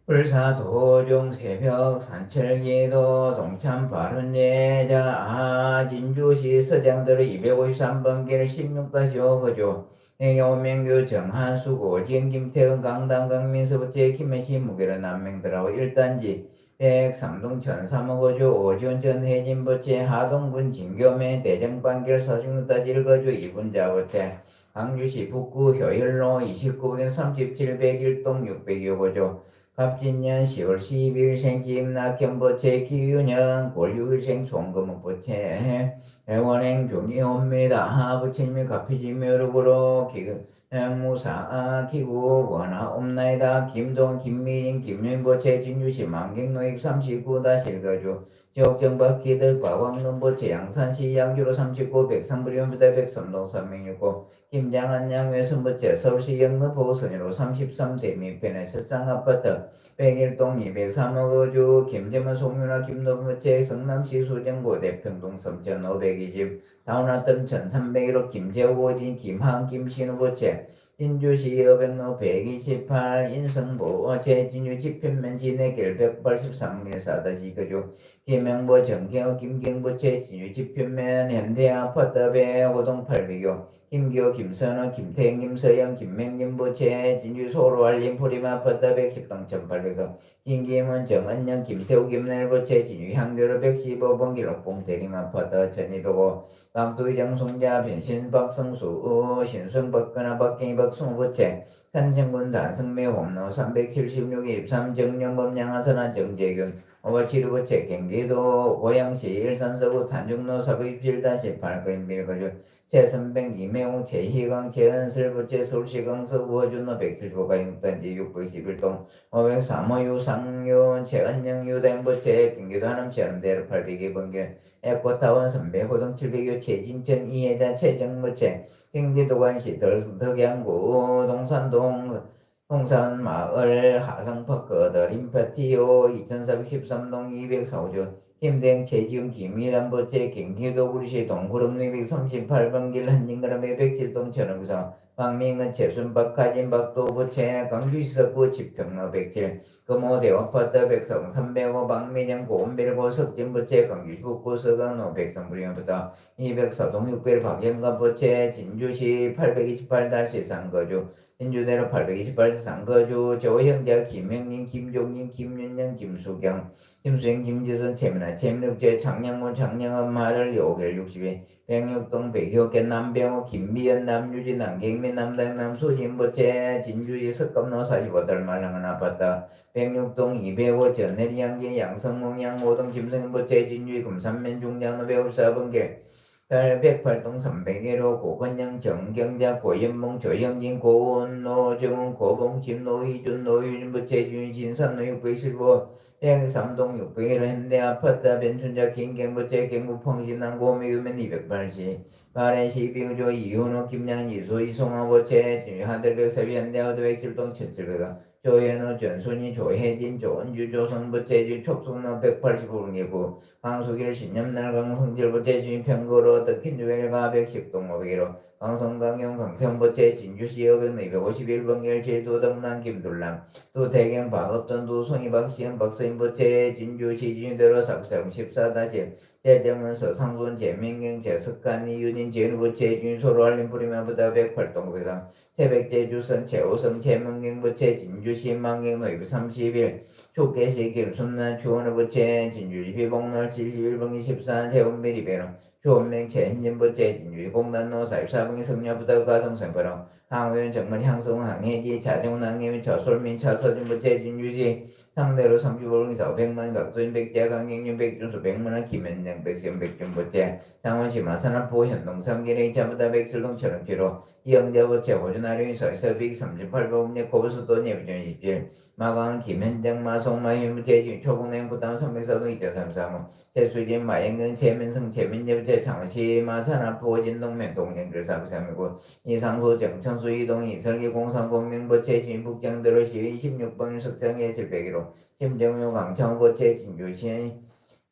불사도종 새벽 산철기도 동참발언제자 진주시 서장들의 253번길 16-5거조 오명규 정한수고 지금김태은 강당 강민서부째 김해시 무게로 남명들하고 1단지 103동 천삼호거주 오지원전 해진부째 하동군 진교매 대정반길 서중따지 1거주 2분자부째 광주시 북구 효일로 29분 3701동 602호거주 갑진년 10월 12일생 김낙현부채 기윤년 골6일생 송금은부채 원행 중이옵니다. 부처님이 갑피지묘력으로 무사 기구 원하 없나이다. 김동 김미인 김윤부채 진주시 만객노입 39-1거주 지역정박기들 과광릉부채 양산시 양주로 39 백삼부리원부대 백섬동 369 김장한 양외선부채 서울시 영등포 선유로 33 대미편의 set상아파트 101동 203호주 김재문 송윤아 김노부채 성남시 수정고 대평동 섬천 520 다운아점 1301호 김재호진 김한 김신우부채 진주시 어백로 128 인성부채 진주 지편면 진해길 183일 4-2거주 김명보 정경호 김경부채 진주 지편면 현대아파트 배호동 800호 김기호 김선호 김태형 김서영 김맹김부채 진주 소로 알림 프리마아파트 110동 1800석 김기문 정은영 김태우 김nel부채 진주 향교로 115번 기록봉 대림아파트 1205 박두희정 송자 변신 박성수 신승 박근아 박경희 박승우부채 산정군 단성매 홈로 376 23 정령범 양하선한 정재균 오바치르부채 경기도 고양시 일산서구 탄중로 427-8 그린빌거주 최선백 이매웅 최희광 최은슬부채 서울시강 서구어준로 175가 6단지 611동 503호 유상윤 최은영 유댕부채 경기도 하남시 아름대로 802번길 에코타운 선배호동 700여 최진천 이해자 최정부채 경기도관시 덕양구 동산동 동산마을 하성파크 더림파티오 2413동 204호주 김대행 최지훈 김희담부채 경기도 구리시 동구릉리 138번길 한진그램의 107동 천원구성 박민근 최순 박하진 박도부채 광주시 석구 지평로 107 금호대화파트 백성 305 박미정 고은빌고 석진부채 광주시 북구 서강로 백성부리부터 204동 6별 박영관부채 진주시 828-3거주 진주대로 828-3거주 조형자 김영린 김종진 김윤영 김수경 김수행 김지선 최민아 최민욱제 장량문 장량은 말을 5개 60에 백육동 백효계 남병호 김미연 남유진 남경 및 남당남 수진부채 진주시 석갑로 45달 말랑은 아파트 106동 205 전내리양기 양성몽 양모동 김성부채 진주시 금산면 중장로 배우사번길 108동 301호 고건영 정경자 고연봉 조영진 고은 노정은 고봉 김노 이준 노유진 부채준 진산노 615 103동 601호 현대아파트 변춘자 김경부채 경부펑신남 고미유면 280 발해 12조 이윤호 김양 이수 이송화 부채 하늘백섭이 현대아파트 107동 7700 조현우 전순이 조혜진 조은주 조성부채주 촉성로 185개구 강수길 신념날 강성질부채주 평거로 덕힌주wel가 110동 501호 강성강용 강평부채 진주시 여백 251번길 제도덕남 김둘남 도대경 박업던 도송이 박시현 박서인부채 진주시 진유대로 434-10 제정은 서상돈 제민경 제석간 이윤인 제누부채 준소로 알림 부리마보다 108동 503 새백제주선 최호성 최문경부채 진주시 만경로 231 초계시 김순난 주원부채 진주시 비봉로 71번 24 세운비리 배로 주원명 최현진부채 진주시 공단로 44번이 성녀부터 가동선포로 항우연 정말 향성 항해지 자정낭님 저솔민 차서준부채 진주시 상대로 35번 400만 각도인 백제 강경윤 백준수 100만원 김현정 백시현 백준부채 장원시 마산업보 현동삼기령 자부다 백칠동 철원기로 이영자부채 호주나림이 설서빅 38번 고부수도 예비전 27 마강 김현정 마송마현부채 초봉냉 부담 304동 2.335 제수진 마영경 최민성 최민재부채 창원시 마산업보 진동면 동행글 493이고 이상소 정천수 이동 이설기 공산공명부채 진북장대로 시위 16번 석장의 701호 심정유 강창호부채 진주시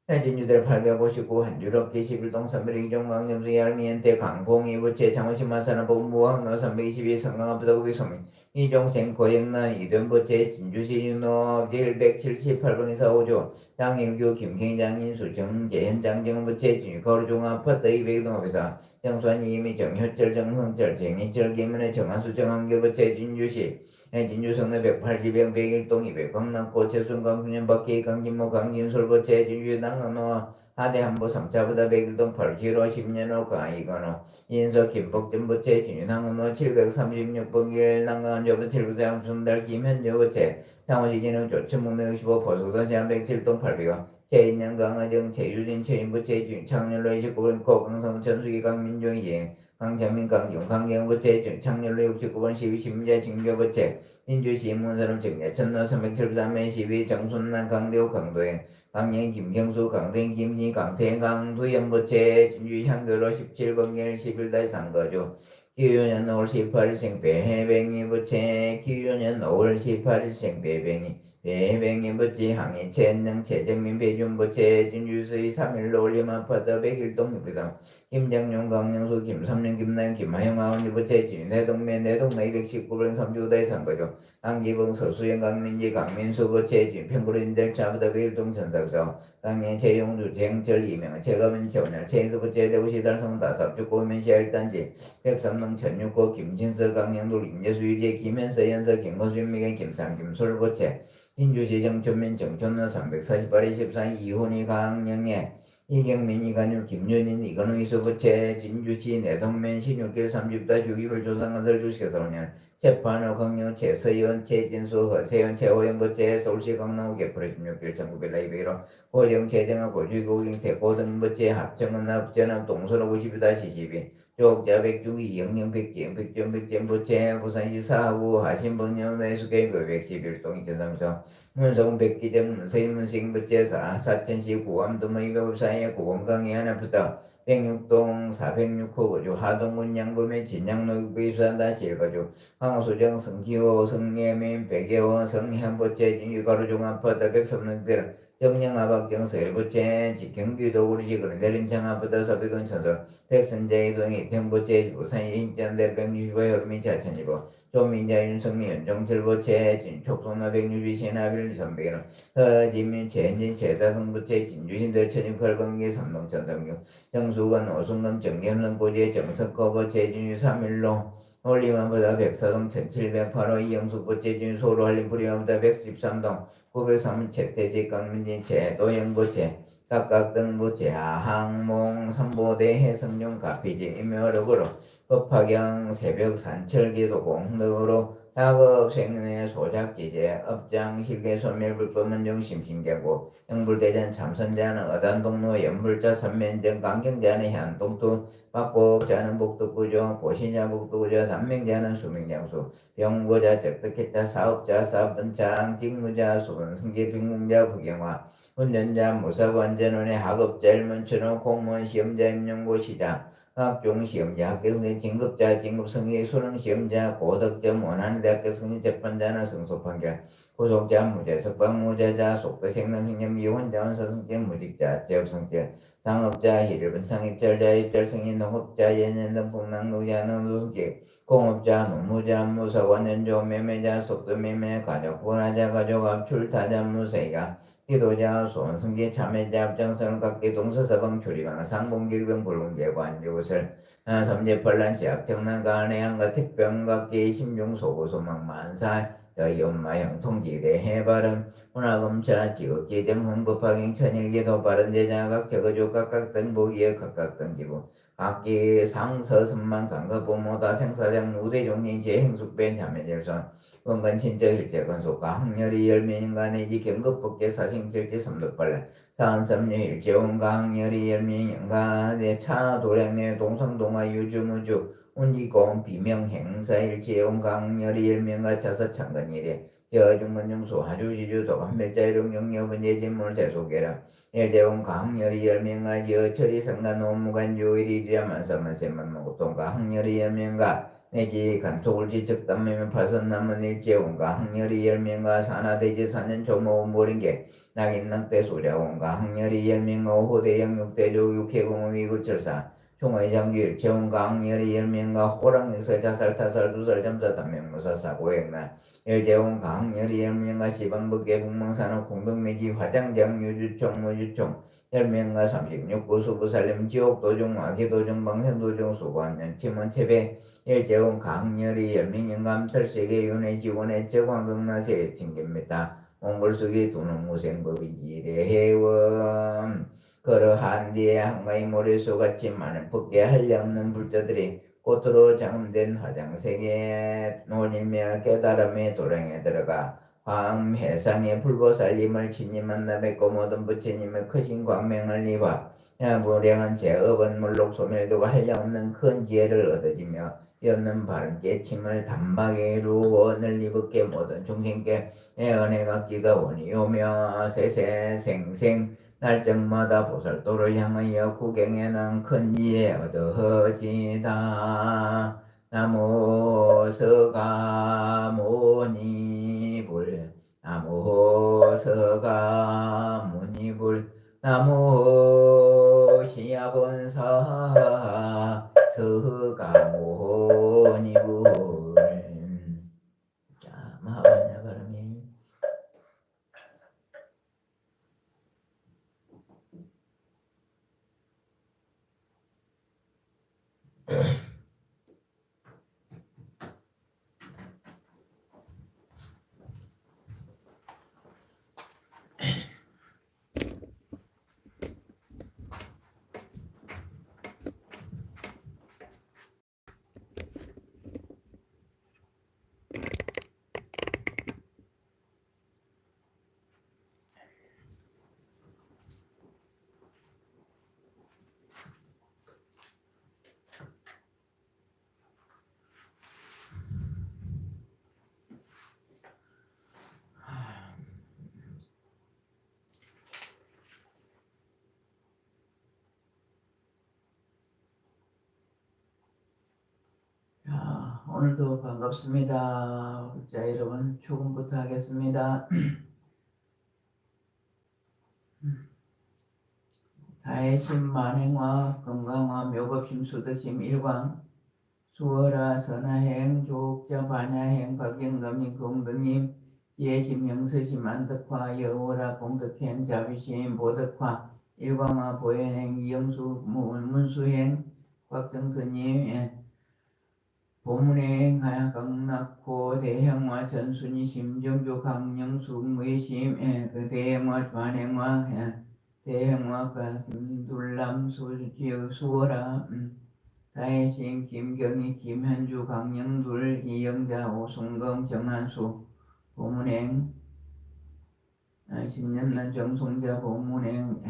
진주대 859 한유럽기 11동 302종 강점수 yar미엔대 강봉이 부채 창원시 마산업보 무항로 322 성강아부다 900소민 이종생 고영남 이된부채 진주시 윤호 178번 245조 장일규 김경장인수 정재현 장정부채 진주거울종아파트 200동 504 정수환 이미 정효철 정성철 정인철 김은혜 정한수 정한교부채 진주시 진주성내 180명 101동 200 강남고 최순 강수년 박희 강진모 강진솔부채 진주 남강로 하대한보 3차보다 101동 8km 10년호 강이건호 인석 김복전부채 진주남강로 736번 길 남강안조부 7부장 순달 김현조부채 창원시진흥 조천목내 65 보수도 제한 107동 800원 최인영 강화정 최유진 최인부채 창렬로 29번 고강성 전수기 강민종이 강창민 강중 강경부채 창렬로 69번 12 심재 징교부채 인주시 문사람 정례 천로 373면 12 정순난 강대호 강도행 강영 김경수 강대행 김진 강태행 강두연부채 진주 향교로 17번 길 11-3거주 기유년 5월 18일생 배해뱅이 부채 기유년 5월 18일생 배해뱅이 부채 항해 최은영 최정민 배준부채 진주시 3일로 올림아파트 101동 603 김정용 강영수 김삼룡 김나영 김하영 아원리부채 진내동면 내동나 219번 3주다의 상거죠 강기봉 서수영 강민지 강민수 부채 진평구린델 차부다 101동 천사부서 강행 최용주 재영철 이명은 최가민 최원열 최인수 부채 대구시 달성 다삽주 고면시 일단지 103동 천육고 김진서 강영돌 임재수 유재 김현서 연서 김거수윤미경 김상 김솔부채 진주시 정촌면 정촌로 348에 14 이훈이 강영애 이경민 이간율 김윤인 이건우 이수부채 진주시 내동면 신육길 30다 주기별 조상건설 주식회사원년 재판호 강요 최서연 최진수 허세연 최호영부채 서울시 강남구 개포로 16길 전국별로 201호 고정 최정화 고주고경 대고등부채 합정은 납전함 동서로 52-12 조옥자 백중이 영영 백지영 백전 백전부채 부산시 사하구 하신번영 내수계 111동 2003서 문성 백기정 문서인 문생부채 사천시 구암도문 254에 고건강이 하나부터 106동 406호 거주 하동군 양범의 진양로 624-1거주 황호소정 성기호 성예민 백예원 성현부채 진유가루종아파트 103별 정령아박정 서일부채 경기도 우리시그는 내린창아파트 서비동 천서 백선재 이동이 경부채 부산이 인천대 165 여름이 자천이고 조민자 윤성미 연정철부채 진촉송나 162 신하빌 선배기는 허지민 최현진 최다성부채 진주신들 1608번기 삼동천삼육 정수건 오순금 정겸릉고제 정석거부채 진유 3일로 올리만보다 104동 1708호 이영숙부채 진유 소로할림 부리만보다 113동 903 채태지 강민진 채도영부채 각각등부 제하항몽 선보대해 성룡 가피지 임여력으로 법화경 새벽 산철기도 공덕으로 다급 생내 소작지제 업장 실계 소멸 불법은 정심신계고 영불대전 참선자는 어단동로 연불자 선면정 강경자는 향동투 박복자는 복덕구조 보시자 복덕구조 단명자는 수명장수 병보자 적덕했자 사업자 사업번창 직무자 수분승계 빙공자 부경화 운전자 무사관전원의 학업자 일문처럼 공무원 시험자 임용고 시장 각종 시험자 학교승리 진급자 진급승리 수능시험자 고득점 원하는 대학교 승리 재판자는 승소판결 구속자 무죄 석방무죄자 속도생명행령 미혼자원 서승죄 무직자 재업승죄 상업자 일일분 창입절자 입절승인 농업자 예년등 풍랑노자 농도승죄 공업자 노무자 무사관 연조 매매자 속도매매 가족 분화자 가족 압출 타자 무세가 기도자, 소원승계, 참회자, 앞장서는 각기 동서서방 출입하는 상봉길병 불공개관 이것을 삼재팔란 지학정난 간해양과 택병 각기 심중 소고소망 만사 여이엄마형 통지대 해발음 문화검차 지극지정성 법학행 천일기도 바른제자 각 저거조 각각 등보기에 각각 등기부 각기 상서선만 강급부모다 생사장 무대종리 제행숙변 자매질선 원건 친적 일제 건속과 항렬이 열민인가 내지 경급법계 사생절제 삼덕발란 사한삼류 일제 원가 항렬이 열민인가 내차 도량내 동성동화 유주무주 운이공 비명행사 일제 원가 항렬이 열민가 차사 창건이래 여중건중수 하주지주 도감별자 일용영여분 예진물 대소계라 일제원 강렬이 열명가 여철이 성간 노무관 요일이리라 만사만세만 먹고동가 항렬이 열명가 내지 간톡을 지적담매면 파선남은 일제원가 항렬이 열명가 산하대지 사년 조모모린계 낙인낙대 소자원가 항렬이 열명가 호대영 육대조 육해공업 위구철사 총의장주 일체원가 항렬이 열명가 호랑역사 자살타살 두살 점사 단명무사 사고행나 일제원 강렬이 열명가 시방북계 북망산업 공동매지 화장장 유주총 무주총 열명가 36구 수부살림 지옥도중 와기도중 방생도중 수고하면 침원체배 일제원 강렬이 열명영감 털세계 윤회 지원의 적왕극나세 징계입니다. 몽골수기 두농무생법인지 대해원 그러한 뒤에 한가위 모래수같이 많은 법계 한량없는 불자들이 꽃으로 장음된 화장색의 논일며 깨달음의 도량에 들어가 화엄해상의 불보살님을 친히 만나 뵙고 모든 부처님의 크신 광명을 입어 무량한 제업은 물록 소멸되고 한량없는 큰 지혜를 얻어지며 없는 바른 깨침을 단박에 이루고 널리 벗게 모든 중생께 은혜가 기가 원이오며 세세생생 날정마다 보살도를 향하여 구경해는 큰 지혜 얻어지다. 나무 서가모니불 나무 서가모니불 나무 시야본사 서가모니불. 자, 마하반야 바람이 오늘도 반갑습니다. 자, 여러분 초금부터 하겠습니다. 다해심 만행화 건강화 묘법심 수덕심 일광 수월화 선화행 조옥자 반야행 박영감님 공덕님 예심 영서심 안덕화 여호라 공덕행 자비심 보덕화 일광화 보현행 이영수 문수행 곽정선님 보문행 강낙호 대형화 전순이 심정조 강영수 무의심 그 대형화 관행화 대행화가 김둘남 수지의 수월아 다혜신 김경희 김현주 강영둘 이영자 오순금 정한수 보문행 신년난 정송자 보문행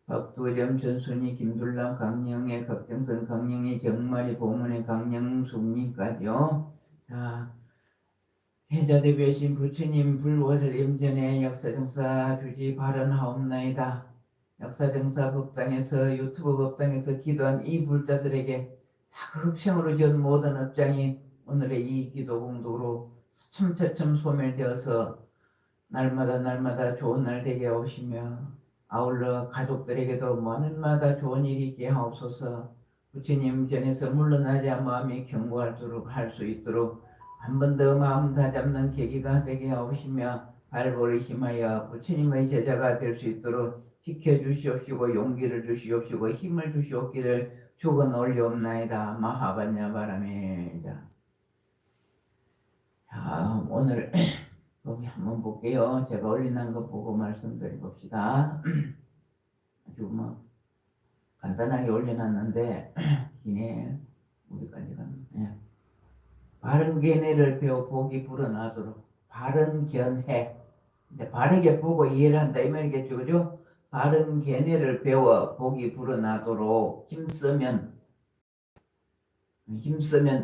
박두점 전순이 김둘남 강영애 각정선 강영희 정말이 보문행 강영숙리까지요. 자, 해자대배신 부처님 불워설 임전에 역사정사 주지 발언하옵나이다. 역사정사 법당에서 유튜브 법당에서 기도한 이 불자들에게 다 흡생으로 지은 모든 업장이 오늘의 이 기도 공덕으로 차츰차츰 소멸되어서 날마다 좋은 날 되게 하시며 아울러 가족들에게도 날마다 좋은 일이 있게 하옵소서. 부처님 전에서 물러나지 마음이 경고하도록 할 수 있도록 한 번 더 마음 다잡는 계기가 되게 하옵시며 발버리심하여 부처님의 제자가 될 수 있도록 지켜주시옵시고 용기를 주시옵시고 힘을 주시옵기를 축원 올리옵나이다. 마하반야 바람에. 자, 오늘 여기 한번 볼게요. 제가 올려놓은 거 보고 말씀드려 봅시다. 아주 뭐 간단하게 올려놨는데 기네 어디까지 갔나? 바른 견해를 배워 복이 불어나도록. 바른 견해, 이제 바르게 보고 이해를 한다 이 말이겠죠, 그죠? 바른 견해를 배워 복이 불어나도록 힘쓰면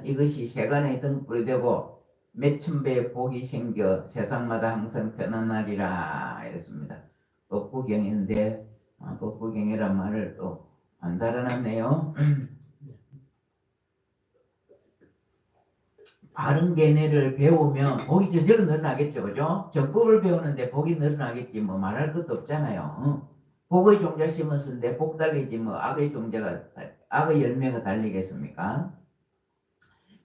이것이 세간의 등불이 되고 몇천 배의 복이 생겨 세상마다 항상 편안하리라 이랬습니다. 법부경인데 법부경이란 말을 또 안 달아놨네요. 바른 견해를 배우면 복이 저절로 늘어나겠죠, 그죠? 정법을 배우는데 복이 늘어나겠지 뭐 말할 것도 없잖아요. 복의 종자 심었는데 복 달리지 뭐 악의 열매가 달리겠습니까?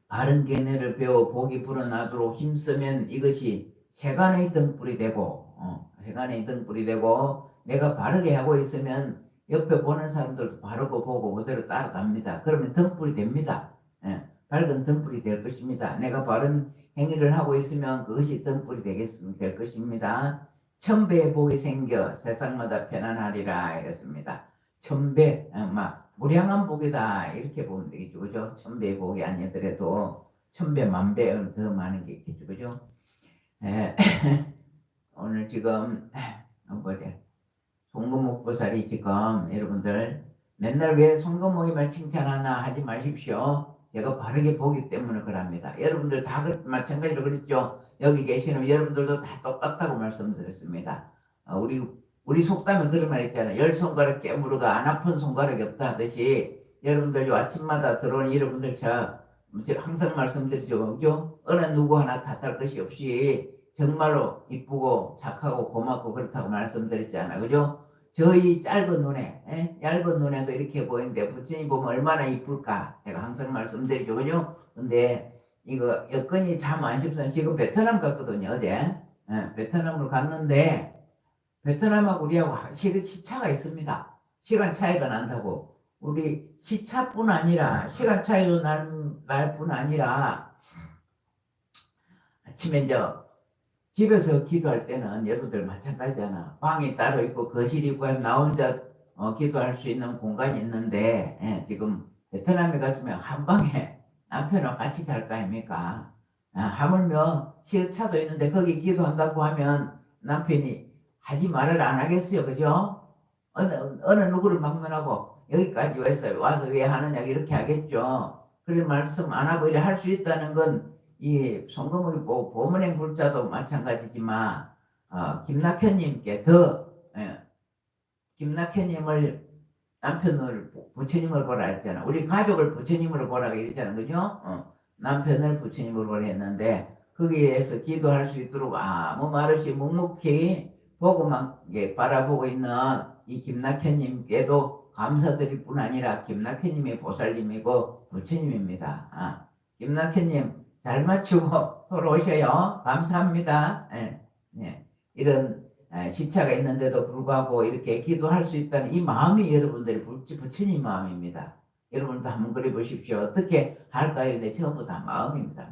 바른 견해를 배워 복이 불어나도록 힘쓰면 이것이 세간의 등불이 되고 내가 바르게 하고 있으면 옆에 보는 사람들도 바르고 보고 그대로 따라갑니다. 그러면 등불이 됩니다. 밝은 등불이 될 것입니다. 내가 바른 행위를 하고 있으면 그것이 등불이 될 것입니다. 천배의 복이 생겨 세상마다 편안하리라 이랬습니다. 천배, 무량한 복이다 이렇게 보면 되겠죠, 그죠? 천배의 복이 아니더라도 천배 만배 더 많은 게 있겠죠, 그죠? 오늘 지금 송금목보살이 지금 여러분들 맨날 왜 송금목이만 칭찬하나 하지 마십시오. 제가 바르게 보기 때문에 그럽니다. 여러분들 다 마찬가지로 그랬죠. 여기 계시는 여러분들도 다 똑같다고 말씀드렸습니다. 우리 속담에 그런 말 있잖아요. 10손가락 깨무르가 안 아픈 손가락이 없다 하듯이 여러분들 아침마다 들어오는 여러분들 제가 항상 말씀드리죠. 그죠? 어느 누구 하나 탓할 것이 없이 정말로 이쁘고 착하고 고맙고 그렇다고 말씀드렸잖아요. 그죠? 저희 얇은 눈에도 이렇게 보이는데 부처님 보면 얼마나 이쁠까 제가 항상 말씀드리죠, 그죠? 근데 이거 여건이 참 안 쉽습니다. 지금 베트남 갔거든요, 어제. 베트남으로 갔는데 베트남하고 우리하고 시차가 있습니다. 시간 차이가 난다고. 우리 시차뿐 아니라 시간 차이도 날 뿐 아니라 아침에 이제 집에서 기도할 때는 여러분들 마찬가지잖아. 방이 따로 있고 거실이 있고 나 혼자 기도할 수 있는 공간이 있는데 지금 베트남에 갔으면 한 방에 남편하고 같이 잘 거 아닙니까? 하물며 시차도 있는데 거기 기도한다고 하면 남편이 하지 말을 안 하겠어요, 그죠? 어느 누구를 막론하고 여기까지 와서 왜 하느냐 이렇게 하겠죠. 그런 말씀 안 하고 이래 할 수 있다는 건 이 송금옥이 보문행 불자도 마찬가지지만 김낙현님께 김낙현님을 남편을 부처님을 보라 했잖아. 우리 가족을 부처님으로 보라 그랬잖아, 그죠? 남편을 부처님으로 보라 했는데 거기에서 기도할 수 있도록 아무 말 없이 묵묵히 보고만 바라보고 있는 이 김낙현님께도 감사드릴 뿐 아니라 김낙현님이 보살님이고 부처님입니다. 김낙현님 잘 맞추고 돌아오셔요. 감사합니다. 이런 시차가 있는데도 불구하고 이렇게 기도할 수 있다는 이 마음이 여러분들의 부처님 마음입니다. 여러분도 한번 그려 보십시오. 어떻게 할까요? 근데 전부 다 마음입니다.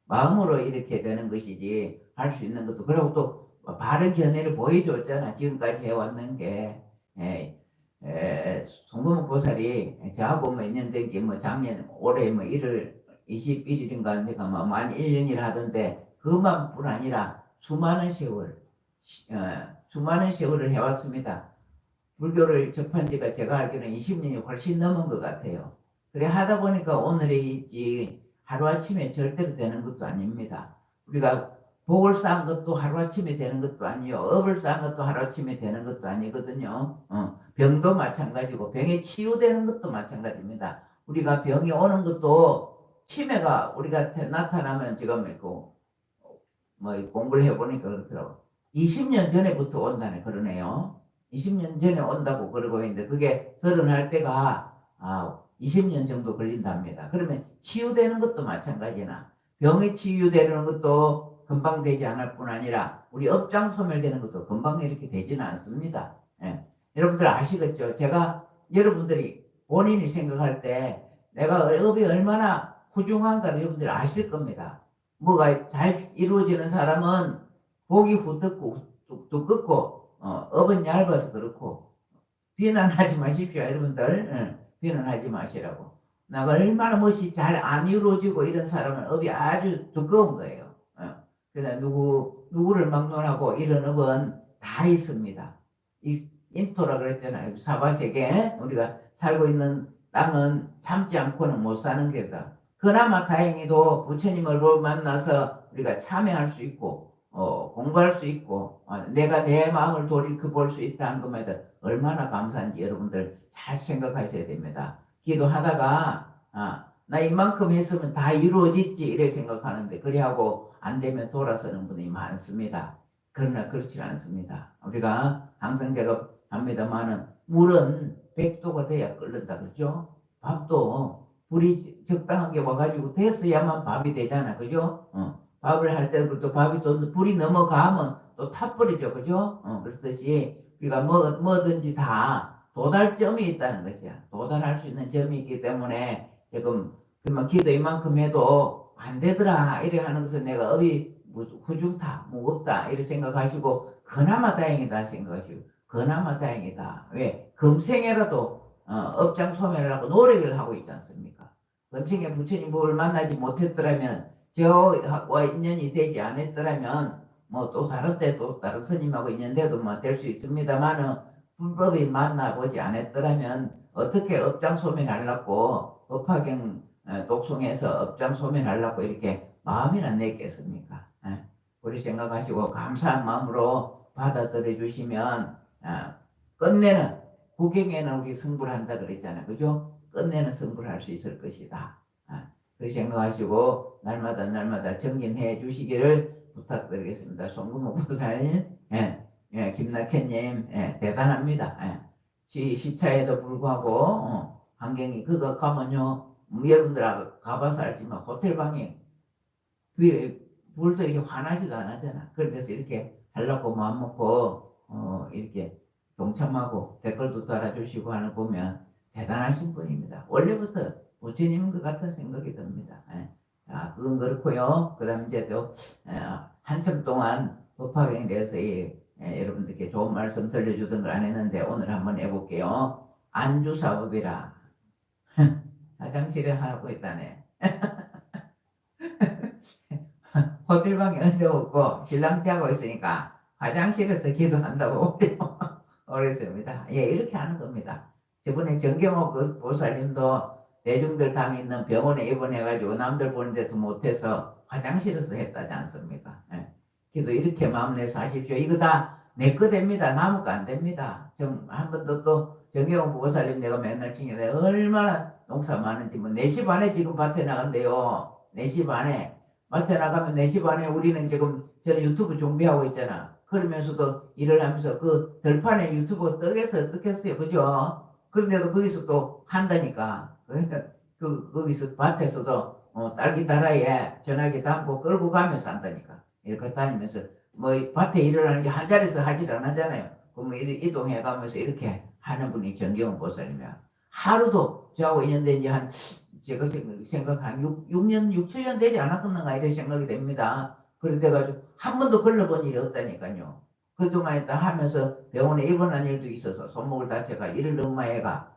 마음으로 이렇게 되는 것이지 할 수 있는 것도. 그리고 또 바른 견해를 보여줬잖아. 지금까지 해왔는 게. 송금옥 보살이 저하고 몇 년 된 게 뭐 작년 올해 뭐 1월 21일인가 내가 뭐 만 1년이라 하던데 그것만뿐 아니라 수많은 세월을 해왔습니다. 불교를 접한 지가 제가 알기로는 20년이 훨씬 넘은 것 같아요. 그래 하다 보니까 오늘에 있지 하루아침에 절대로 되는 것도 아닙니다. 우리가 복을 쌓은 것도 하루아침에 되는 것도 아니요. 업을 쌓은 것도 하루아침에 되는 것도 아니거든요. 병도 마찬가지고 병에 치유되는 것도 마찬가지입니다. 우리가 병이 오는 것도 치매가 우리한테 나타나면 지금 뭐 공부를 해보니까 그렇더라고. 20년 전에부터 온다네 그러네요. 20년 전에 온다고 그러고 있는데 그게 드러날 때가 20년 정도 걸린답니다. 그러면 치유되는 것도 마찬가지나 병이 치유되는 것도 금방 되지 않을 뿐 아니라 우리 업장 소멸되는 것도 금방 이렇게 되지는 않습니다. 여러분들 아시겠죠? 제가 여러분들이 본인이 생각할 때 내가 업이 얼마나 훌륭한가 여러분들 아실 겁니다. 뭐가 잘 이루어지는 사람은 복이 두껍고 업은 얇아서 그렇고 비난하지 마십시오 여러분들. 비난하지 마시라고. 내가 얼마나 멋이 잘 안 이루어지고 이런 사람은 업이 아주 두꺼운 거예요. 그래서 누구를 막론하고 이런 업은 다 있습니다. 인토라 그랬잖아요. 사바세계 우리가 살고 있는 땅은 참지 않고는 못 사는 게다. 그나마 다행히도 부처님을 만나서 우리가 참여할 수 있고 공부할 수 있고 내가 내 마음을 돌이켜볼 수 있다는 것마다 얼마나 감사한지 여러분들 잘 생각하셔야 됩니다. 기도하다가 나 이만큼 했으면 다 이루어졌지 이래 생각하는데 그래하고 안 되면 돌아서는 분이 많습니다. 그러나 그렇지 않습니다. 우리가 항상 제가 합니다만은 물은 100도가 돼야 끓는다 그죠? 밥도 불이 적당하게 와가지고 됐어야만 밥이 되잖아 그죠? 밥을 할 때도 또 밥이 또 불이 넘어가면 또 타버리죠 그죠? 그렇듯이 우리가 뭐든지 다 도달점이 있다는 것이야. 도달할 수 있는 점이 있기 때문에 지금 기도 이만큼 해도 안 되더라 이래 하는 것은 내가 업이 후중타 무겁다 이렇게 생각하시고 그나마 다행이다 생각하시고 그나마 다행이다. 왜? 금생에라도 업장 소멸하고 노력을 하고 있지 않습니까? 금생에 부처님 법을 만나지 못했더라면 저와 인연이 되지 않았더라면 뭐 또 다른 때 또 다른 스님하고 인연돼도 뭐 될 수 있습니다만은 불법이 만나보지 않았더라면 어떻게 업장 소멸하려고 법화경 독송에서 업장 소멸하려고 이렇게 마음이나 냈겠습니까? 우리 생각하시고 감사한 마음으로 받아들여 주시면 끝내는 구경에는 우리 승부를 한다 그랬잖아요. 그죠? 끝내는 승부를 할 수 있을 것이다. 그렇게 생각하시고 날마다 정진해 주시기를 부탁드리겠습니다. 송금옥 보살, 김낙현님, 대단합니다. 시차에도 불구하고 환경이 그거 가면요 여러분들 가봐서 알지만 호텔 방에 불도 이렇게 환하지도 않았잖아. 그래서 이렇게 하려고 마음 먹고 이렇게 동참하고 댓글도 달아주시고 하는 거 보면 대단하신 분입니다. 원래부터 부처님인 것 같은 생각이 듭니다. 그건 그렇고요. 그 다음 이제 또 한참 동안 법화경에 대해서 여러분들께 좋은 말씀 들려주던 걸 안 했는데 오늘 한번 해볼게요. 안주사업이라 화장실에 하고 있다네. 호텔방에 언제 없고 신랑 자고 있으니까 화장실에서 기도한다고 그랬습니다. 이렇게 하는 겁니다. 저번에 정경호 그 보살님도 대중들 당 있는 병원에 입원해가지고 남들 보는 데서 못해서 화장실에서 했다지 않습니까? 기도 이렇게 마음 내서 하십시오. 이거 다 내 거 됩니다. 남의 거 안 됩니다. 한 번도 또 정경호 보살님 내가 맨날 칭해 얼마나 농사 많은지 뭐 4시 반에 지금 밭에 나간대요. 4시 반에 밭에 나가면 4시 반에 우리는 지금 저는 유튜브 준비하고 있잖아. 그러면서도 일을 하면서 그 들판에 유튜브 뜨겠어요. 그죠? 그런데도 거기서 또 한다니까. 거기서 밭에서도 딸기 나라에 전화기 담고 끌고 가면서 한다니까. 이렇게 다니면서 뭐 밭에 일을 하는 게 한 자리에서 하질 않잖아요. 그럼 이동해 가면서 이렇게 하는 분이 정경원 보살님이야. 하루도 저하고 인연된 지 제가 생각 한 6년, 6, 7년 되지 않았겠는가 이런 생각이 됩니다. 그래가지고 한 번도 걸러본 일이 없다니까요. 그동안 다 하면서 병원에 입원한 일도 있어서 손목을 다쳐가 일을 엄마 애가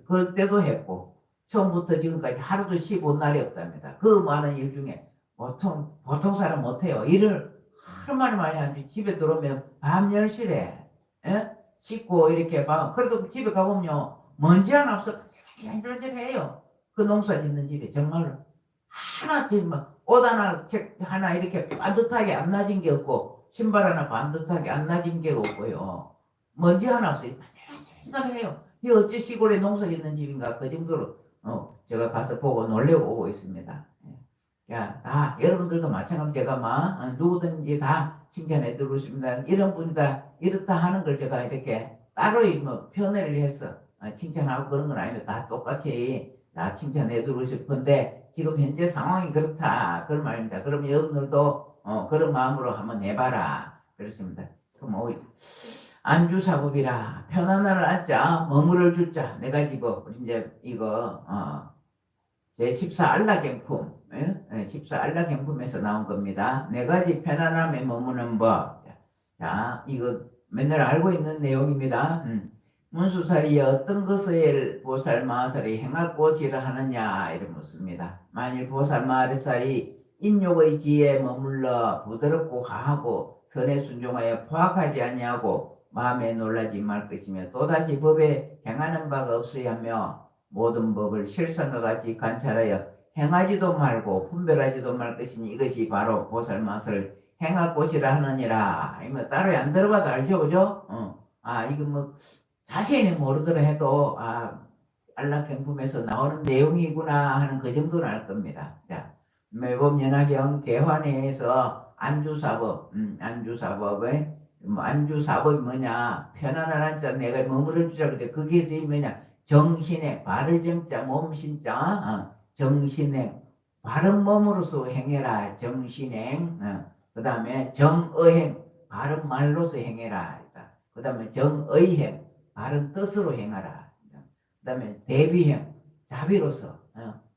그때도 했고 처음부터 지금까지 하루도 쉬고 날이 없답니다. 그 많은 일 중에 보통 사람 못해요. 일을 얼마나 많이 하는지 집에 들어오면 밤 10시래 씻고 이렇게 그래도 집에 가보면요 먼지 하나 없어 쫀쫀해요. 그 농사 짓는 집에 정말로 하나 옷 하나 책 하나 이렇게 반듯하게 안 나진 게 없고 신발 하나 반듯하게 안 나진 게 없고요. 먼지 하나 없어요. 반듯해요. 이 어째 시골에 농사 짓는 집인가 그 정도로 제가 가서 보고 놀래고 오고 있습니다. 야, 다 여러분들도 마찬가지로 제가 누구든지 다 칭찬해 드리고 싶습니다. 이런 분이다 이렇다 하는 걸 제가 이렇게 따로 표현을 해서 칭찬하고 그런 건 아니고 다 똑같이 다 칭찬해 드리고 싶은데 지금 현재 상황이 그렇다 그런 말입니다. 그럼 여러분들도 그런 마음으로 한번 해봐라 그렇습니다. 그럼 안주사법이라 편안을 앉자 머무를 주자 네 가지 법 이제 이거 제14 안락행품 14 안락행품에서 나온 겁니다. 네 가지 편안함에 머무는 법. 자 이거 맨날 알고 있는 내용입니다. 문수살이 어떤 것을 보살 마하살이 행할 곳이라 하느냐 이런 묻습니다. 만일 보살 마하살이 인욕의 지혜에 머물러 부드럽고 가하고 선에 순종하여 포악하지 아니하고 마음에 놀라지 말 것이며 또다시 법에 행하는 바가 없어야 하며 모든 법을 실상과 같이 관찰하여 행하지도 말고 분별하지도 말 것이니 이것이 바로 보살 마하살 행할 곳이라 하느니라. 따로 안 들어봐도 알죠, 그죠? 이거 자세히 모르더라 해도 안락행품에서 나오는 내용이구나 하는 그 정도는 알 겁니다. 자, 매법연화경 개화내에서 안주사법, 안주사법의 안주사법이 뭐냐? 편안한 앉자 내가 머무를 주자 그래. 거기에서 뭐냐? 정신행, 발을 정자, 몸신자, 정신행, 바른 몸으로서 행해라. 정신행, 그 다음에 정의행, 바른 말로서 행해라. 그 다음에 정의행, 바른 뜻으로 행하라. 그 다음에 대비행, 자비로서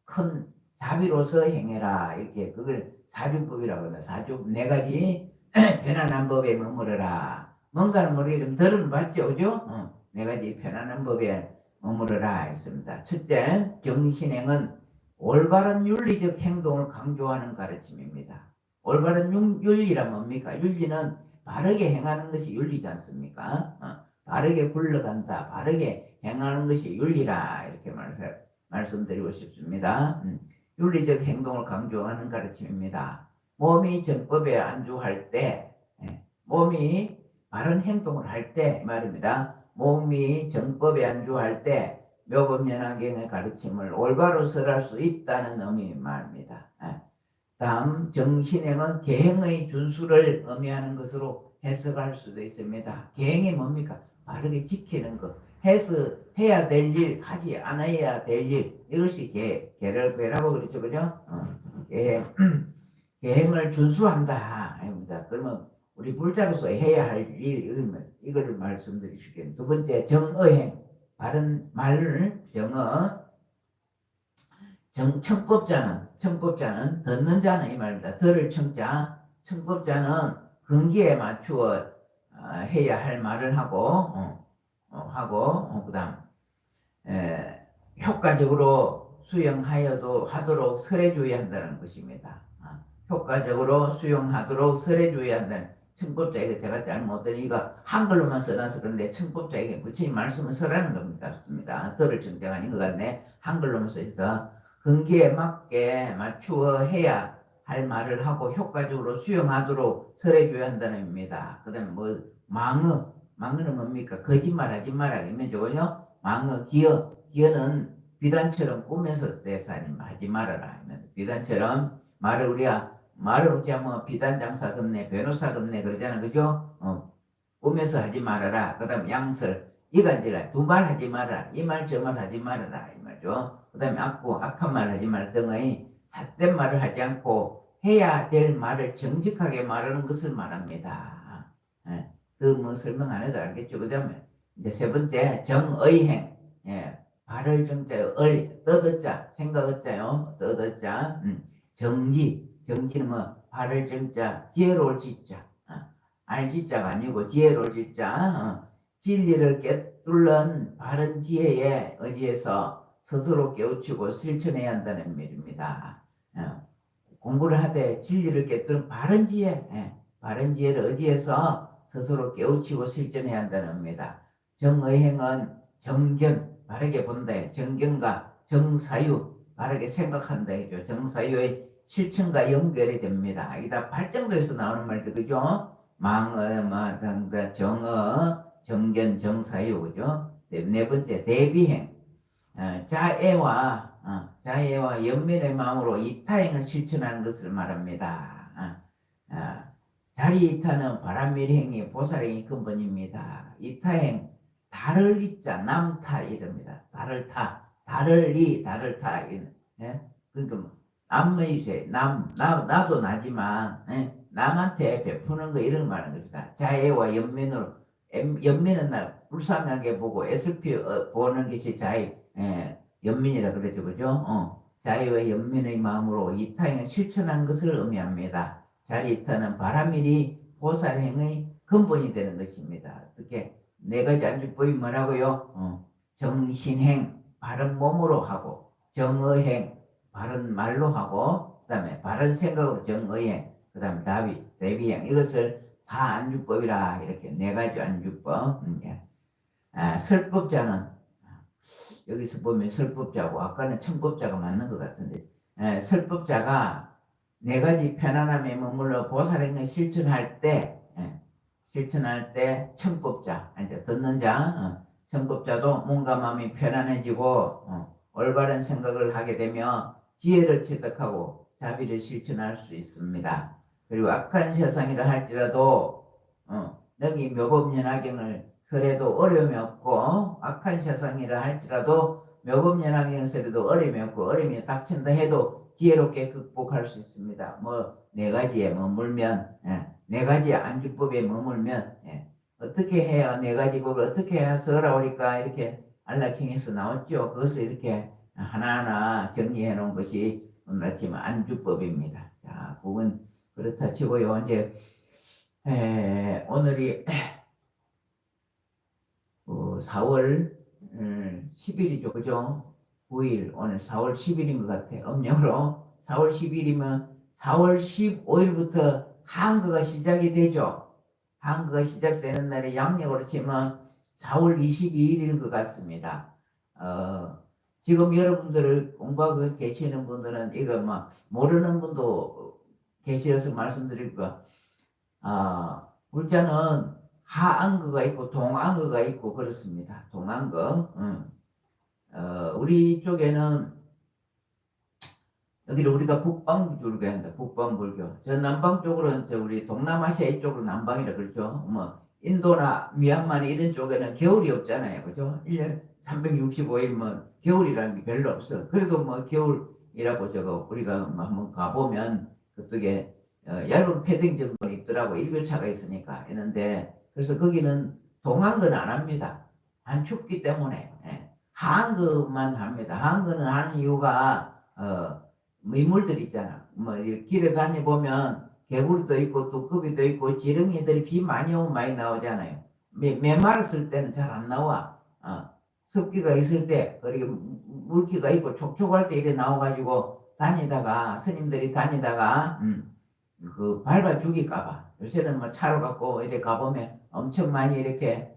큰 자비로서 행해라. 이렇게 그걸 사주법이라고 합니다. 사주 네 가지 편안한 법에 머무르라. 뭔가는 모르겠지만 들은 봤죠, 그죠? 네 가지 편안한 법에 머무르라 했습니다. 첫째, 정신행은 올바른 윤리적 행동을 강조하는 가르침입니다. 올바른 윤리란 뭡니까? 윤리는 바르게 행하는 것이 윤리지 않습니까? 바르게 굴러간다, 바르게 행하는 것이 윤리라 이렇게 말씀드리고 싶습니다. 윤리적 행동을 강조하는 가르침입니다. 몸이 정법에 안주할 때, 몸이 바른 행동을 할 때 말입니다. 몸이 정법에 안주할 때 묘법연화경의 가르침을 올바로 설할 수 있다는 의미 말입니다. 다음 정신행은 계행의 준수를 의미하는 것으로 해석할 수도 있습니다. 계행이 뭡니까? 바르게 지키는 것. 해야 될 일, 하지 않아야 될 일. 이것이 계라고 그랬죠, 그죠? 계행을 준수한다. 아닙니다. 그러면 우리 불자로서 해야 할 일, 이거를 말씀드리실게요. 두 번째, 정의행. 바른 말을 청법자는 듣는 자는 이 말입니다. 들을 청자, 청법자는 근기에 맞추어 해야 할 말을 하고 그 다음 효과적으로 수용하도록 설해줘야 한다는 것입니다. 효과적으로 수용하도록 설해줘야 한다는 청법자에게 제가 잘못된 이거 한글로만 써놔서 그런데 청법자에게 부처님 말씀을 설하는 겁니다. 맞습니다. 들을 청자가 아닌 것 같네. 한글로만 써있어. 근기에 맞게 맞추어 해야 할 말을 하고 효과적으로 수용하도록 설해줘야 한다는 의미입니다. 그 다음에 망어는 뭡니까? 거짓말하지 말라. 이면적으로요. 기어는 비단처럼 꾸며서 하지 말아라. 비단처럼 말을 우리가 비단 장사 같네, 변호사 같네 그러잖아, 그죠? 꾸며서 하지 말아라. 그 다음 양설, 이간질라, 두 말 하지 마라. 이 말 저 말 하지 말아라. 이 말죠. 그 다음에 악한 말 하지 말 등의 삿된 말을 하지 않고 해야 될 말을 정직하게 말하는 것을 말합니다. 설명 안 해도 알겠죠. 그 다음에 이제 세 번째, 정의행. 발을 정자요. 떠듣자. 생각 얻자요. 떠듣자. 정지. 정지는 뭐 발을 정자, 지혜로울 지자, 알지자가 아니고 지혜로울 지자, 진리를 꿰뚫는 바른 지혜에 의지해서 스스로 깨우치고 실천해야 한다는 말입니다. 공부를 하되 진리를 꿰뚫는 바른 지혜, 바른 지혜를 의지해서 스스로 깨우치고 실천해야 한다는 겁니다. 정의행은 정견, 바르게 본다. 정견과 정사유, 바르게 생각한다. 정사유의 실천과 연결이 됩니다. 이게 다 발전도에서 나오는 말들, 그죠? 망어, 정어, 정견, 정사유, 그죠? 네 번째, 대비행. 자애와 연민의 마음으로 이타행을 실천하는 것을 말합니다. 자리이타는 바람일행이 보살행이 근본입니다. 이타행, 달을 이자, 남타 이럽니다. 달을 타, 달을 타. 예? 그러니까 남의 나도 나지만, 남한테 베푸는 거 이런 거 말하는 것이다. 자애와 연민으로, 연민은 날 불쌍하게 보고 애슬 보는 것이 자애, 연민이라 그러죠, 그죠? 자애와 연민의 마음으로 이타행을 실천한 것을 의미합니다. 자리이타는 바람일이 보살행의 근본이 되는 것입니다. 어떻게? 네 가지 안주법이 뭐라고요? 정신행, 바른 몸으로 하고, 정의행, 바른 말로 하고, 그 다음에 바른 생각으로 정의행, 그 다음에 대비행, 이것을 다 안주법이라 이렇게 네 가지 안주법. 설법자는 여기서 보면 설법자고 아까는 청법자가 맞는 것 같은데, 설법자가 네 가지 편안함에 머물러 보살행을 실천할 때 청법자, 이제 듣는 자, 청법자도 몸과 마음이 편안해지고 올바른 생각을 하게 되며 지혜를 체득하고 자비를 실천할 수 있습니다. 그리고 악한 세상이라 할지라도 너희 묘법연화경을 설해도 어려움이 없고, 악한 세상이라 할지라도 묘법연화경을 설해도 어려움이 없고, 어려움이 닥친다 해도 지혜롭게 극복할 수 있습니다. 네 가지에 머물면, 네 가지 안주법에 머물면, 어떻게 해야 네 가지 법을 어떻게 해야 설하오리까 이렇게 안락행에서 나왔죠. 그것을 이렇게 하나하나 정리해 놓은 것이 오늘 아침 안주법입니다. 자, 그건 그렇다 치고요. 이제 오늘이 4월 10일이죠, 그죠? 9일, 오늘 4월 10일인 것 같아. 음력으로 4월 10일이면 4월 15일부터 한거가 시작이 되죠. 한거가 시작되는 날에 양력으로 치면 4월 22일인 것 같습니다. 지금 여러분들을 공부하고 계시는 분들은 이거 모르는 분도 계셔서 말씀드릴 거. 불자는 하안거가 있고 동안거가 있고 그렇습니다. 동안거. 우리 쪽에는 여기를 우리가 북방불교 한다. 북방불교. 저 남방 쪽으로는 우리 동남아시아 이쪽으로 남방이라 그러죠. 인도나 미얀마 이런 쪽에는 겨울이 없잖아요. 그죠? 1년 365일 겨울이라는 게 별로 없어. 그래도 겨울이라고 우리가 한번 가보면 그쪽에 얇은 패딩 정도 입더라고. 일교차가 있으니까 있는데, 그래서 거기는 동안거는 안 합니다. 안 춥기 때문에. 하안거만 합니다. 하안거는 하는 이유가 미물들 있잖아. 길에 다녀보면 개구리도 있고 두꺼비도 있고 지렁이들이 비 많이 오면 많이 나오잖아요. 메마랐을 때는 잘 안 나와. 습기가 있을 때, 그리고 물기가 있고 촉촉할 때 이래 나와가지고 스님들이 다니다가 밟아 죽일까봐. 요새는 차로 갖고 이렇게 가보면 엄청 많이 이렇게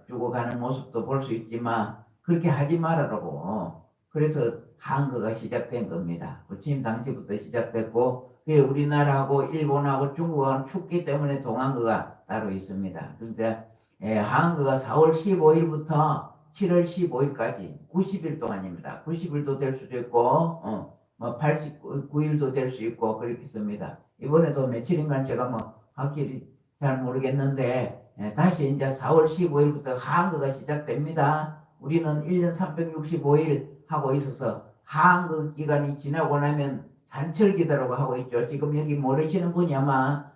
죽어가는 모습도 볼 수 있지만 그렇게 하지 말으라고. 그래서 한거가 시작된 겁니다. 부처님 당시부터 시작됐고, 우리나라하고 일본하고 중국하고는 춥기 때문에 동안거가 따로 있습니다. 그런데 한거가 4월 15일부터 7월 15일까지 90일 동안입니다. 90일도 될 수도 있고 89일도 될 수 있고 그렇겠습니다. 이번에도 며칠인가 제가 확실히 잘 모르겠는데 다시 이제 4월 15일부터 한거가 시작됩니다. 우리는 1년 365일 하고 있어서 한거 기간이 지나고 나면 산철기다라고 하고 있죠. 지금 여기 모르시는 분이 아마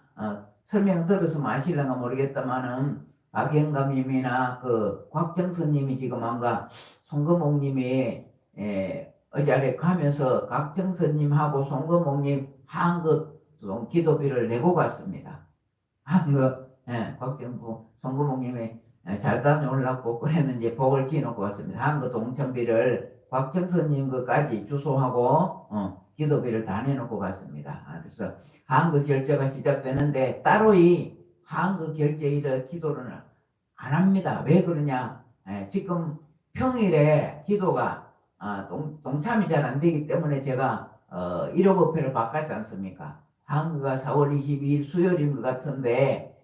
설명 들어서 아실런가 모르겠다만은 박영감님이나 곽정선님이 지금 아마 송금옥님이 어제 가면서 곽정선님하고 송금옥님 한그 기도비를 내고 갔습니다. 곽정부 송구목님이 잘 다녀오려고 그랬는지 복을 지어놓고 왔습니다. 한그 동천비를 곽정선님 것까지 주소하고 기도비를 다 내놓고 갔습니다. 그래서 한그 결제가 시작되는데 따로 이 한그 결제일을 기도를 안 합니다. 왜 그러냐? 지금 평일에 기도가 동참이 잘 안 되기 때문에 제가 1호법회를 바꿨지 않습니까? 한그가 4월 22일 수요일인 것 같은데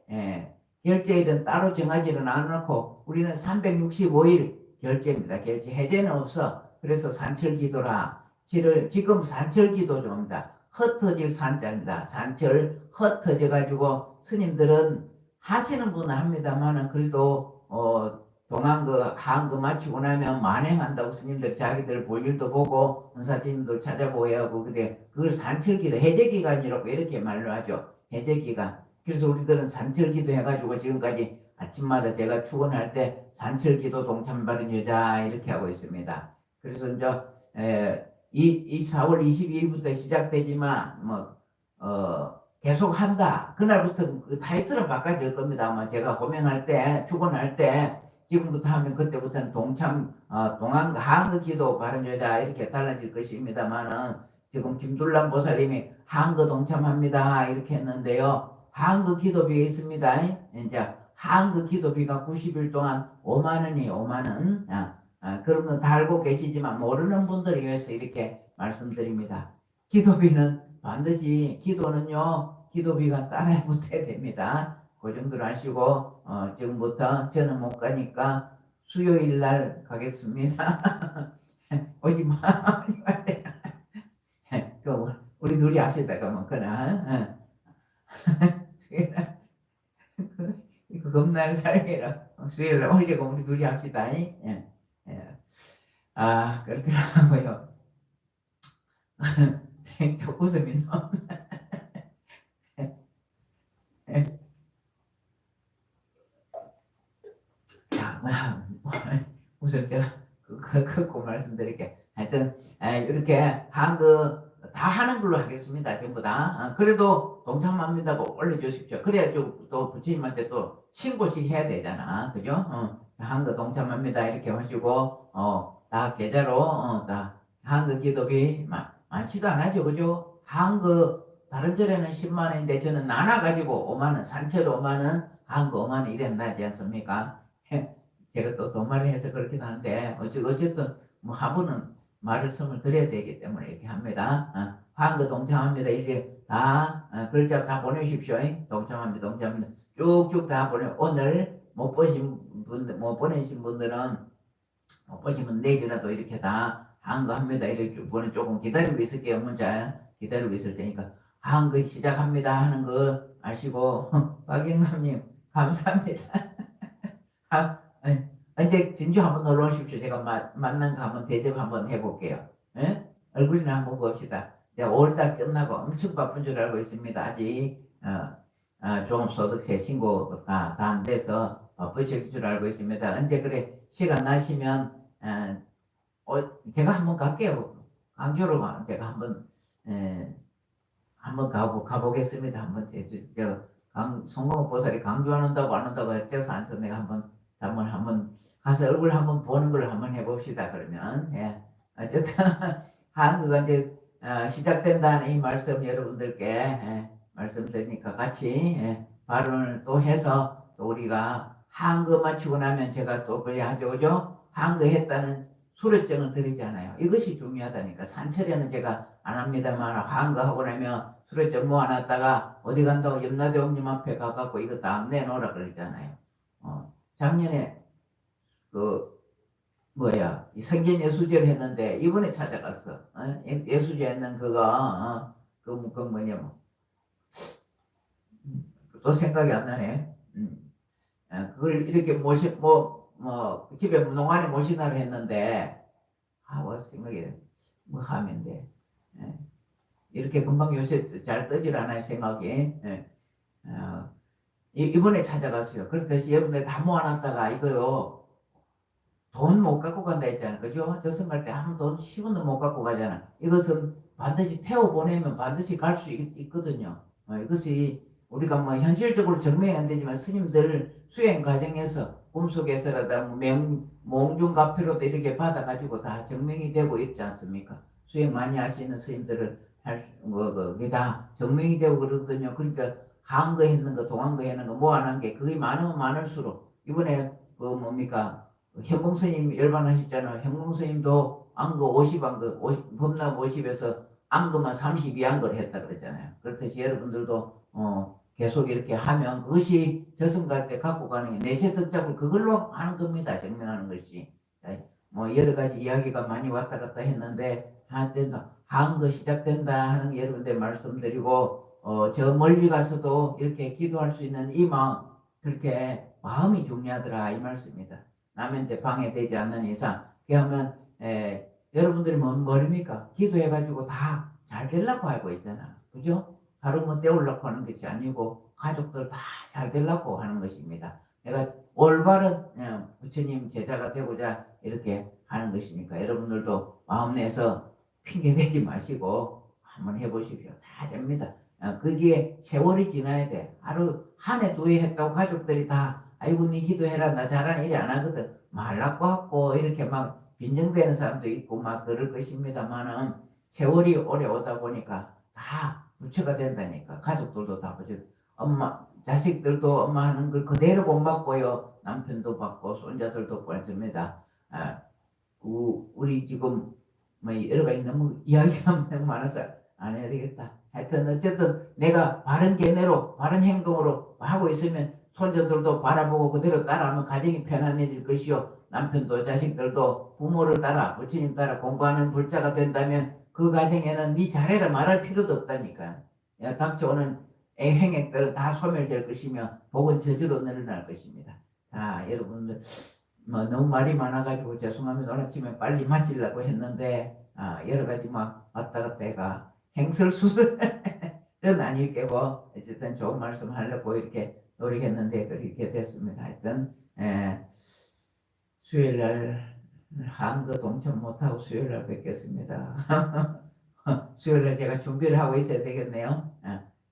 결제일은 따로 정하지는 않고 우리는 365일 결제입니다. 결제 해제는 없어. 그래서 산철기도라. 지금 산철기도 중입니다. 흩어질 산자입니다. 산철 흩어져 가지고 스님들은 하시는 분은 합니다만은 그래도 동안그 한그 마치고 나면 만행한다고 스님들 자기들 볼일도 보고 은사님도 찾아보고 하고 근데 그걸 산철기도 해제기간이라고 이렇게 말로 하죠. 해제기간. 그래서 우리들은 산철기도 해가지고 지금까지 아침마다 제가 출근할 때 산철기도 동참받은 여자 이렇게 하고 있습니다. 그래서 이제 이 4월 22일부터 시작되지만 계속 한다. 그날부터 그 타이틀은 바꿔질 겁니다. 아마 제가 호명할 때 출근할 때 지금부터 하면 그때부터는 동참 동안 한그 기도 바른 여자 이렇게 달라질 것입니다만은 지금 김둘람 보살님이 한그 동참합니다 이렇게 했는데요. 한그 기도비가 있습니다. 이제 한그 기도비가 90일 동안 5만 원이에요. 5만 원. 그러면 다 알고 계시지만 모르는 분들을 위해서 이렇게 말씀드립니다. 기도비는 반드시 기도는요. 기도비가 따라 붙어야 됩니다. 그 정도로 하시고 지금부터 저는 못 가니까 수요일 날 가겠습니다. 오지 마. 우리 둘이 합시다. 그러면 그나 수요일 날 그 겁나는 사람이라 수요일 날 오려고 우리 둘이 합시다. 그렇게 하고요. 저 웃음이 너무 우선 제가 그 말씀드릴게. 하여튼 이렇게 한그 다 하는 걸로 하겠습니다. 전부 다. 그래도 동참합니다고 올려주십시오. 그래야 또 부처님한테 또 신고식 해야 되잖아. 그죠? 한그 동참합니다 이렇게 하시고 다 계좌로 다 한그 기도비 많지도 않아죠. 그죠? 한그 다른 절에는 10만 원인데 저는 나눠가지고 5만 원, 산채로 5만 원, 한그 5만 원 이랬나지 않습니까? 제가 또 도말을 해서 그렇긴 하는데 어쨌든 뭐 하부는 말씀을 드려야 되기 때문에 이렇게 합니다. 한그 동참합니다. 이제 다 글자 다 보내십시오. 동참합니다. 쭉쭉 다 오늘 못 보내신 분들은 못 보시면 내일이라도 이렇게 다 한거 합니다. 이렇게 조금 기다리고 있을게요. 문자 기다리고 있을 테니까 한거 시작합니다 하는 거 아시고 박영감님 감사합니다. 이제 진주 한번 놀러 오십시오. 제가 만난 거 한번 대접 한번 해볼게요. 얼굴이나 한번 봅시다. 5월달 끝나고 엄청 바쁜 줄 알고 있습니다. 아직 종합소득세 신고가 다 안 돼서 바쁘실 줄 알고 있습니다. 언제 그래 시간 나시면 제가 한번 갈게요. 강주로 제가 한번 가보겠습니다. 한번 송공호 보살이 강주 안 온다고 안 온다고 어째서 안 써. 내가 한번 가서 얼굴 한번 보는 걸 한번 해봅시다. 그러면 어쨌든 한국가 이제 시작된다는 이 말씀 여러분들께 말씀드리니까 같이 발언을 또 해서 또 우리가 한거 마치고 나면 제가 또 그래 하죠. 그죠? 한거 했다는 수료증을 드리잖아요. 이것이 중요하다니까. 산철에는 제가 안 합니다만 한거 하고 나면 수료증 모아놨다가 어디 간다고 염라대왕님 앞에 가갖고 이거 다 내놓으라 그러잖아요. 작년에 이 성gen예수절 했는데 이번에 찾아갔어. 예수절 했는 그거 또 생각이 안 나네. 그걸 이렇게 집에 농안에 모시나를 했는데 생각이 뭐 하면 돼. 이렇게 금방 요새 잘 뜨질 않아요. 생각이. 이번에 찾아갔어요. 그렇듯이 여러분들 다 모아놨다가 이거요 돈 못 갖고 간다 했잖아. 그죠? 저승 갈 때 아무 돈 10원도 못 갖고 가잖아. 이것은 반드시 태워 보내면 반드시 갈 수 있거든요. 이것이 우리가 뭐 현실적으로 증명이 안 되지만 스님들 수행 과정에서 꿈속에서라도 몽중가피로도 이렇게 받아가지고 다 증명이 되고 있지 않습니까? 수행 많이 하시는 스님들을 그게 다 증명이 되고 그러거든요. 그러니까 한 거 했는 거, 동한 거 했는 거, 뭐 안 한 게 그게 많으면 많을수록 이번에 그 뭡니까 현봉 스님 열반하셨잖아요. 현봉 스님도 안거 50, 안거 법납 50에서 안거만 32안 거를 했다 그랬잖아요. 그렇듯이 여러분들도 계속 이렇게 하면 그것이 저승 갈 때 갖고 가는 게 내세 득잡을 그걸로 하는 겁니다. 증명하는 것이. 뭐 여러 가지 이야기가 많이 왔다 갔다 했는데 한 거 시작된다 하는 게 여러분들 말씀드리고 저 멀리 가서도 이렇게 기도할 수 있는 이 마음 그렇게 마음이 중요하더라 이 말씀입니다. 남한테 방해되지 않는 이상 그러면 여러분들이 뭐입니까? 기도해가지고 다 잘 되려고 알고 있잖아. 그죠? 하루 뭐 때우려고 하는 것이 아니고 가족들 다 잘 되려고 하는 것입니다. 내가 올바른 부처님 제자가 되고자 이렇게 하는 것이니까 여러분들도 마음 내서 핑계대지 마시고 한번 해보십시오. 다 됩니다. 그게 세월이 지나야 돼. 하루 한 해 두 해 했다고 가족들이 다 아이고 니 기도해라 나 잘하는 일 안 하거든 말라고 하고 이렇게 막 빈정대는 사람도 있고 막 그럴 것입니다만은 세월이 오래 오다 보니까 다 부처가 된다니까. 가족들도 다 부처. 엄마 자식들도 엄마 하는 걸 그대로 본받고요. 남편도 받고 손자들도 받습니다. 우리 지금 뭐 여러 가지 너무 이야기가 너무 많아서 안 해야 되겠다. 하여튼 어쨌든 내가 바른 견해로 바른 행동으로 하고 있으면 손자들도 바라보고 그대로 따라하면 가정이 편안해질 것이요. 남편도 자식들도 부모를 따라 부처님 따라 공부하는 불자가 된다면 그 가정에는 네 잘해라 말할 필요도 없다니까. 닥쳐오는 행액들은 다 소멸될 것이며 복은 저절로 늘어날 것입니다. 자 여러분들 뭐 너무 말이 많아가지고 죄송합니다. 오늘 아침에 빨리 마치려고 했는데 여러 가지 막 왔다 갔다 해가 행설수설은 아닐 게고 어쨌든 좋은 말씀 하려고 이렇게 노력했는데 그렇게 됐습니다. 하여튼 수요일날 한거 동참 못하고 수요일날 뵙겠습니다. 수요일날 제가 준비를 하고 있어야 되겠네요.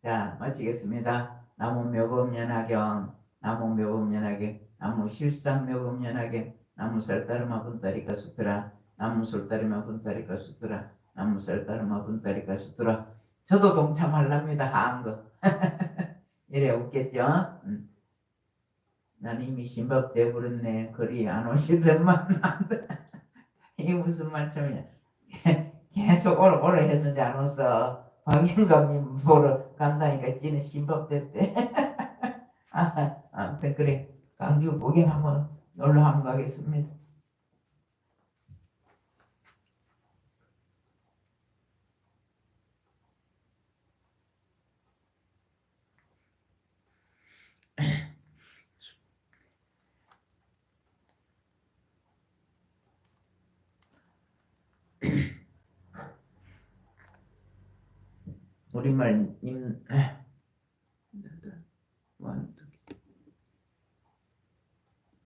자 마치겠습니다. 나무묘법연화경 나무묘법연화경 나무실상묘법연화경 나무살따르마 분다리카 수트라 나무솔따르마 분다리카 수트라 나무살따르마 분다리카 수트라 저도 동참하랍니다. 한거 이래 웃겠죠? 난 이미 신밥 돼버렸네. 거리 안 오시더만. 이게 무슨 말씀이냐. 계속 오래 했는데 안 왔어. 박영감님 보러 간다니까 지는 신밥 됐대. 아무튼 그래. 강주 구경 한번 놀러 한번 가겠습니다. 우리말